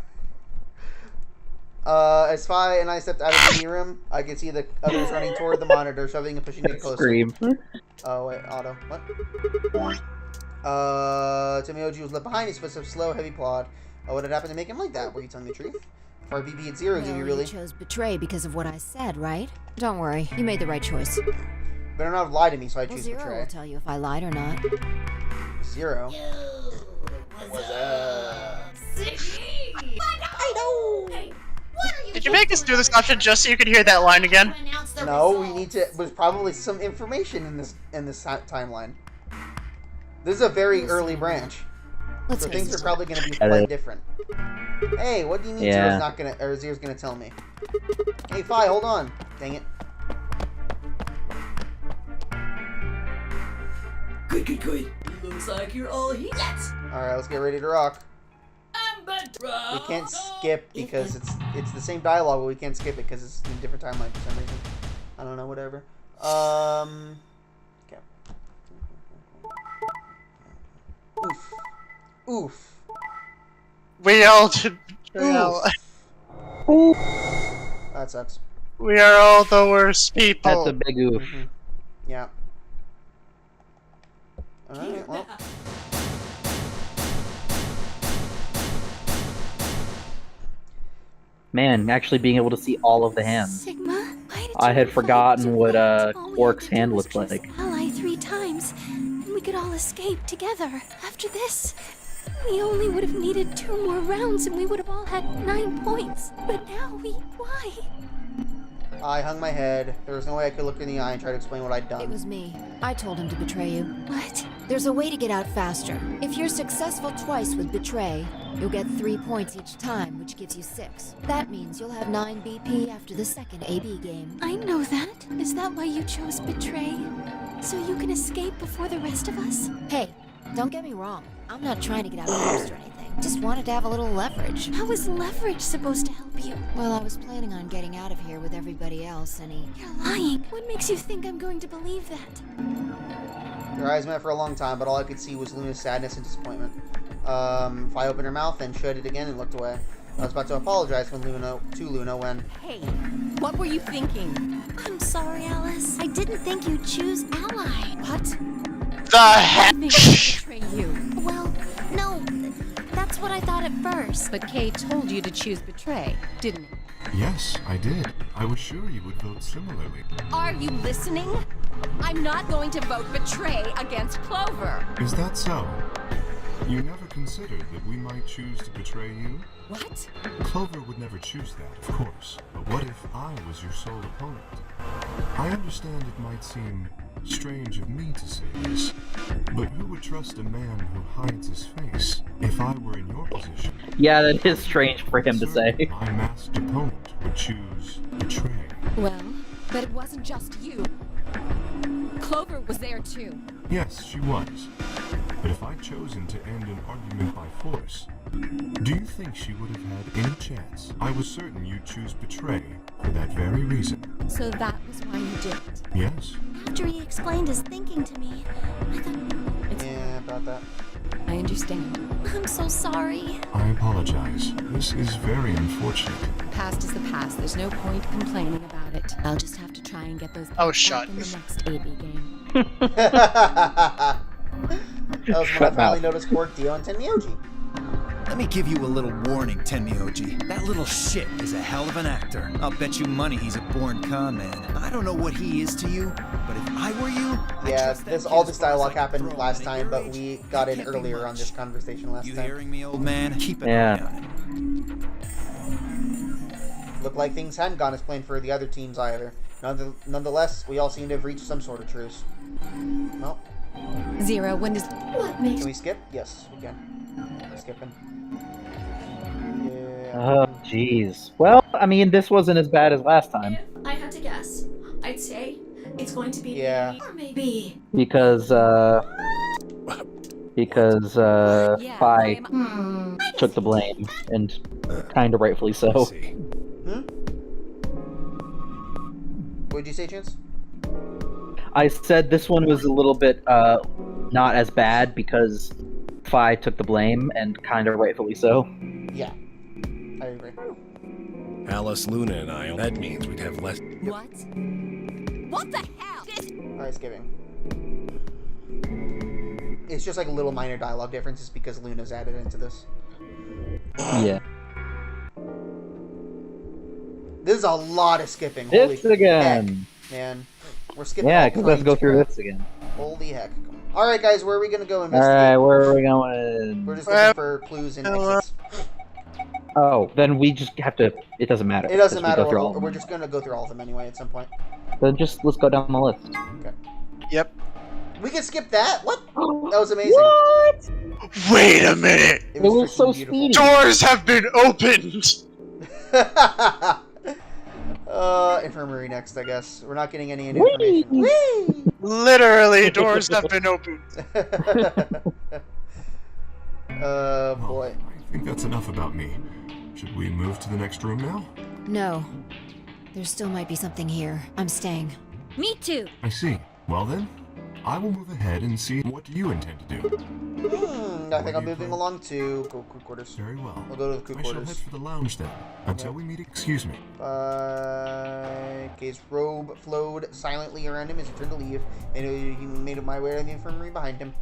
As Fi and I stepped out of the meeting room, I could see the others running toward the monitor, shoving and pushing me closer. Scream. Oh, wait, Otto. What? Timoji was left behind. His footsteps slow, heavy plod. What had happened to make him like that? Were you telling the truth? For our BB at 0, did you really? You chose betray because of what I said, right? Don't worry, you made the right choice. Better not lie to me, so I Well, choose 0 betray. will tell you if I lied or not. 0. What's up? I know. Hey, what are you Did you make us do this option just so you could hear that line again? No, we need to. There's probably some information in this timeline. This is a very early branch, Let's so face things it. are probably going to be quite different. Hey, what do you mean Yeah. Zero's not gonna, or Zero's gonna tell me? Hey, Fi, hold on. Dang it. Good. Looks like you're all heat. Alright, let's get ready to rock. Ambedra. We can't skip because it's the same dialogue, but we can't skip it because it's in a different timeline for some reason. I don't know, whatever. Okay. Oof. We all did betrayal. Oof. That sucks. We are all the worst people. That's a big oof. Mhm. Yeah. Alright, well. Man, actually being able to see all of the hands. Sigma, why did I you had reply forgotten to what me? All we Quark's had to do hand was looked choose like. Ally 3 times, and we could all escape together. After this, we only would have needed 2 more rounds, and we would have all had 9 points. But now why? I hung my head. There was no way I could look in the eye and try to explain what I'd done. It was me. I told him to betray you. What? There's a way to get out faster. If you're successful twice with betray, you'll get 3 points each time, which gives you 6. That means you'll have 9 BP after the second AB game. I know that. Is that why you chose betray? So you can escape before the rest of us? Hey, don't get me wrong. I'm not trying to get out first or anything. Just wanted to have a little leverage. How is leverage supposed to help you? Well, I was planning on getting out of here with everybody else, and You're lying. What makes you think I'm going to believe that? Their eyes met for a long time, but all I could see was Luna's sadness and disappointment. I opened her mouth and shut it again and looked away. I was about to apologize to Luna when... Hey, what were you thinking? I'm sorry, Alice. I didn't think you'd choose ally. What? The heck? I think I betray you. Well, no. That's what I thought at first. But Kay told you to choose betray, didn't he? Yes, I did. I was sure you would vote similarly. Are you listening? I'm not going to vote betray against Clover. Is that so? You never considered that we might choose to betray you? What? Clover would never choose that, of course. But what if I was your sole opponent? I understand it might seem strange of me to say this, but who would trust a man who hides his face? If I were in your position... Yeah, that is strange for him to say. My masked opponent would choose betray. Well, but it wasn't just you. Clover was there too. Yes, she was. But if I'd chosen to end an argument by force, do you think she would have had any chance? I was certain you'd choose betray for that very reason. So that was why you did it. Yes? After he explained his thinking to me, I thought, Yeah, about that. I understand. I'm so sorry. I apologize. This is very unfortunate. The past is the past. There's no point complaining about it. I'll just have to try and get those Oh, points shut. back in the next AB game. That was when I Shut finally mouth. noticed Quark, Dio, and Tenmyoji. Let me give you a little warning, Tenmyoji. That little shit is a hell of an actor. I'll bet you money he's a born con man. I don't know what he is to you, but if I were you, I'd Yeah, trust that kid all as this far as I dialogue can happened throw him, last and at time, your but age, we got in can't be earlier on much. this conversation last You time. hearing me, old man? Keep an Yeah. eye on it. Looked like things hadn't gone as planned for the other teams either. Nonetheless, we all seem to have reached some sort of truce. Well, Zero, when does... What makes can we skip? Yes, we can. We're skipping. Yeah. Oh, jeez. Well, I mean, this wasn't as bad as last time. If I had to guess, I'd say it's going to be Yeah. or maybe Because Yeah, Phi I'm- took the blame, and kind of rightfully so. Let's see. What did you say, Chance? I said this one was a little bit not as bad because Phi took the blame, and kind of rightfully so. Yeah, I agree. Alice, Luna, and I. That means we'd have less. What? What the hell? Alright, skipping. It's just like little minor dialogue differences because Luna's added into this. Yeah. This is a lot of skipping. Holy This again. heck, man. We're skipping. Yeah, all because let's go kinds of through crap. this again. Holy heck. Alright, guys, where are we gonna go investigate? Alright, where are we going? We're just looking for clues and exits. Oh, then we just have to. It doesn't matter. It doesn't because we matter. go through all of We're them. just gonna go through all of them anyway at some point. Then just let's go down the list. Yep. We can skip that? What? That was amazing. What? Wait a minute! It was freaking so beautiful. speedy. Doors have been opened! Infirmary next, I guess. We're not getting any information. Whee! Literally, doors have been opened. Oh Well, boy. I think that's enough about me. Should we move to the next room now? No. There still might be something here. I'm staying. Me too. I see. Well then, I will move ahead and see what you intend to do. I think I'm moving along to crew quarters. Very well. We'll go to the crew I shall head quarters. for the lounge then. Until we meet, excuse me. His robe flowed silently around him as he turned to leave, and he made my way to the infirmary behind him.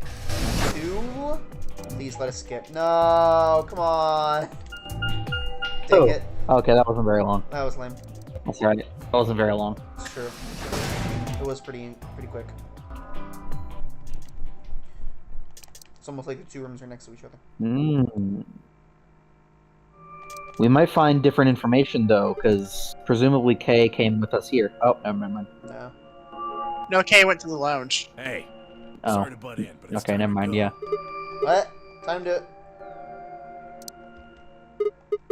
2. Please let us skip. No, come on. Take Oh. it. Okay, that wasn't very long. That was lame. That's right. That wasn't very long. It's true. It was pretty quick. It's almost like the 2 rooms are next to each other. Mm. We might find different information though, because presumably Kay came with us here. Oh, never mind. No. No, Kay went to the lounge. Hey, Oh. sorry to butt in, but it's Okay, time never to mind. go. Yeah. What? Time to.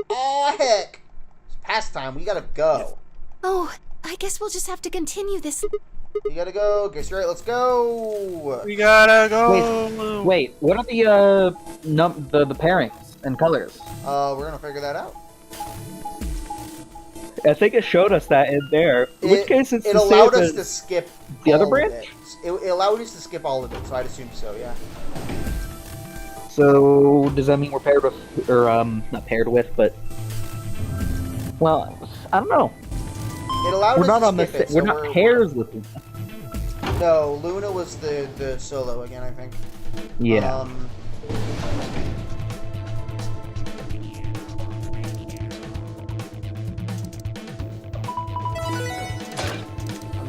Oh heck! It's past time. We gotta go. Oh, I guess we'll just have to continue this. We gotta go. Guess you're right. Let's go. We gotta go. Wait, what are the the pairings and colors? We're gonna figure that out. I think it showed us that in there. In which case, it's it the allowed same us as to skip the other all of branch. it allowed us to skip all of it, so I'd assume so. Yeah. So does that mean we're paired with, or not paired with, but well, I don't know. It allowed We're us not to on the skip it. we're so not pairs with them. No, Luna was the solo again, I think. Yeah.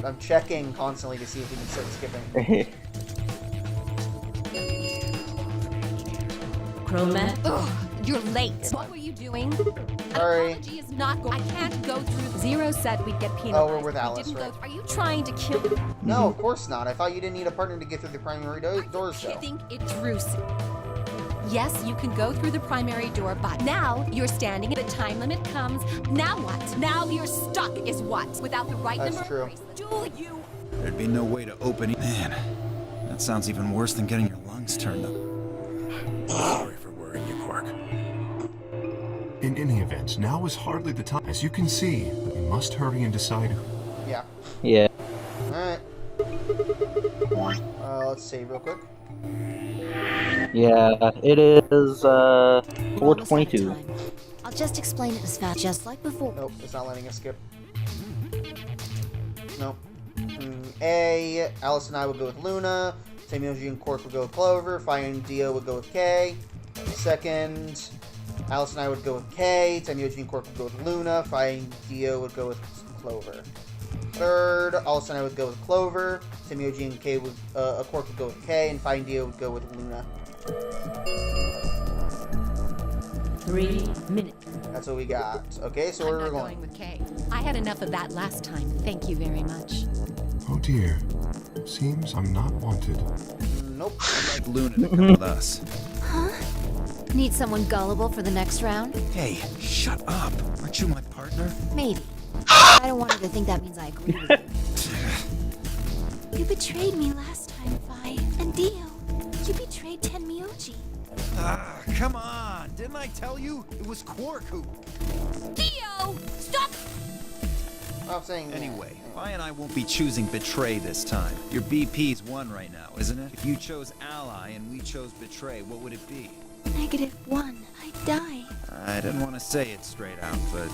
I'm checking constantly to see if we can start skipping. Chromat. Ugh, you're late. What were you doing? Sorry. An apology is not going. I can't go through. Zero said we'd get penalized. Oh, we're with We Alice, didn't right? go. Are you trying to kill? No, of course not. I thought you didn't need a partner to get through the primary doors, though. Kidding, intrusive. Yes, you can go through the primary door, but now you're standing. The time limit comes. Now what? Now you're stuck. Is what? Without the right That's number true. of bracelets. Do you? There'd be no way to open it. Man, that sounds even worse than getting your lungs turned up. Sorry for worrying you, Quark. In any event, now is hardly the time. As you can see, we must hurry and decide who. Yeah. Yeah. Alright. Let's save real quick. Yeah. It is We're almost out of 4:22. time. I'll just explain it as fast, just like before. Nope, it's not letting us skip. Nope. A. Alice and I would go with Luna. Tamioji and Quark would go with Clover. Fire and Dio would go with K. Second, Alice and I would go with K. Tamioji and Quark would go with Luna. Fire and Dio would go with Clover. Third, Alice and I would go with Clover. Tamioji and K would, Quark would go with K. And Fire and Dio would go with Luna. 3 minutes. That's what we got. Okay, so I'm where are we not going? going with Kay. I had enough of that last time. Thank you very much. Oh dear. Seems I'm not wanted. Nope. I'd like Luna to come with us. Huh? Need someone gullible for the next round? Hey, shut up. Aren't you my partner? Maybe. I don't want you to think that means I agree with you. You betrayed me last time, Vi. And Dio, you betrayed Tenmyoji. Ah, come on. Didn't I tell you? It was Quark who... Dio! Stop! Stop saying that. Anyway, Vi and I won't be choosing Betray this time. Your BP's one right now, isn't it? If you chose Ally and we chose Betray, what would it be? -1. I'd die. I didn't want to say it straight out, but...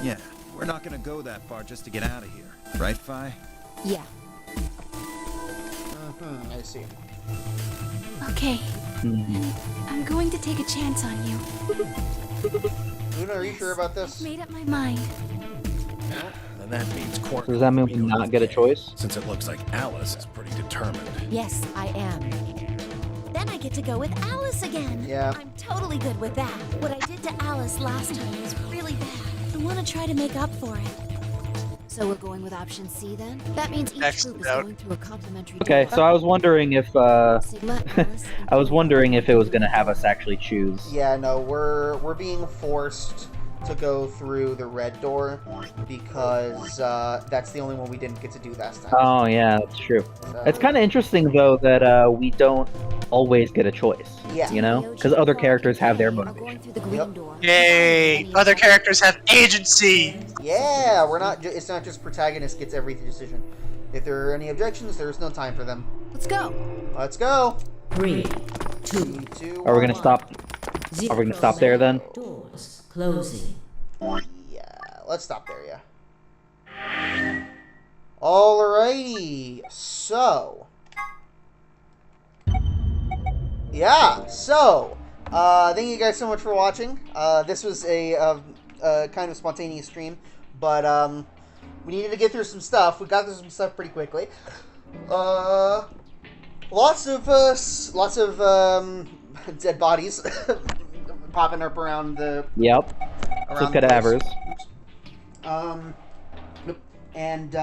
Yeah, we're not gonna go that far just to get out of here. Right, Vi? Yeah. I see. Okay. I'm going to take a chance on you. Luna, are you sure about I've this? made up my mind. Then that means Quark. Does that mean we will be not get a okay, choice? Since it looks like Alice is pretty determined. Yes, I am. Then I get to go with Alice again. Yeah. I'm totally good with that. What I did to Alice last time was really bad. I want to try to make up for it. So we're going with option C then? That means each Next group is out. going through a complimentary Okay, door. so I was wondering if Sigma, Alice, and I was wondering if it was gonna have us actually choose. Yeah, no, we're being forced to go through the red door because that's the only one we didn't get to do last time. Oh yeah, that's true. So- It's kind of interesting though that we don't always get a choice. Yeah. You know, because other characters have their are motivation. going through the green Yep. door. Yay! Other characters have agency! Yeah, we're not. It's not just protagonist gets every decision. If there are any objections, there is no time for them. Let's go. Let's go. 3, 2, 3, 2, Are we gonna 1. stop? 0. Are we gonna stop there then? Doors closing. Yeah, let's stop there. Yeah. Alrighty. So. Yeah. So. Thank you guys so much for watching. This was a kind of spontaneous stream, but we needed to get through some stuff. We got through some stuff pretty quickly. Lots of dead bodies popping up around the Yep. around So the place. cadavers. Oops. Nope. And this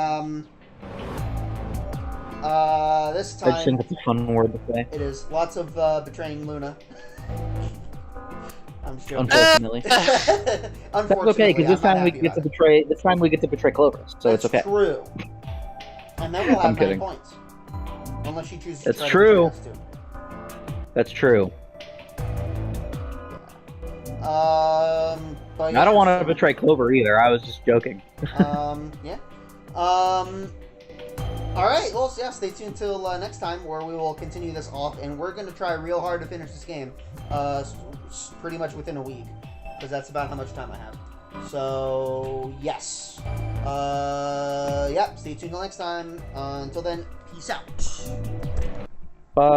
I just think time it's a fun word to say. it is lots of betraying Luna. I'm just joking. Unfortunately. Unfortunately, That's okay, because this I'm not time we happy get to about it. betray. This time we get to betray Clover, so That's it's okay. true. And then we'll have I'm 9 kidding. points. Unless she chooses That's to try true. to betray us too. That's true. But I don't want to so- betray Clover either. I was just joking. Yeah. Alright, well, yeah, stay tuned till next time where we will continue this off, and we're going to try real hard to finish this game pretty much within a week, because that's about how much time I have. So, yes. Yeah, stay tuned till next time. Until then, peace out. Bye.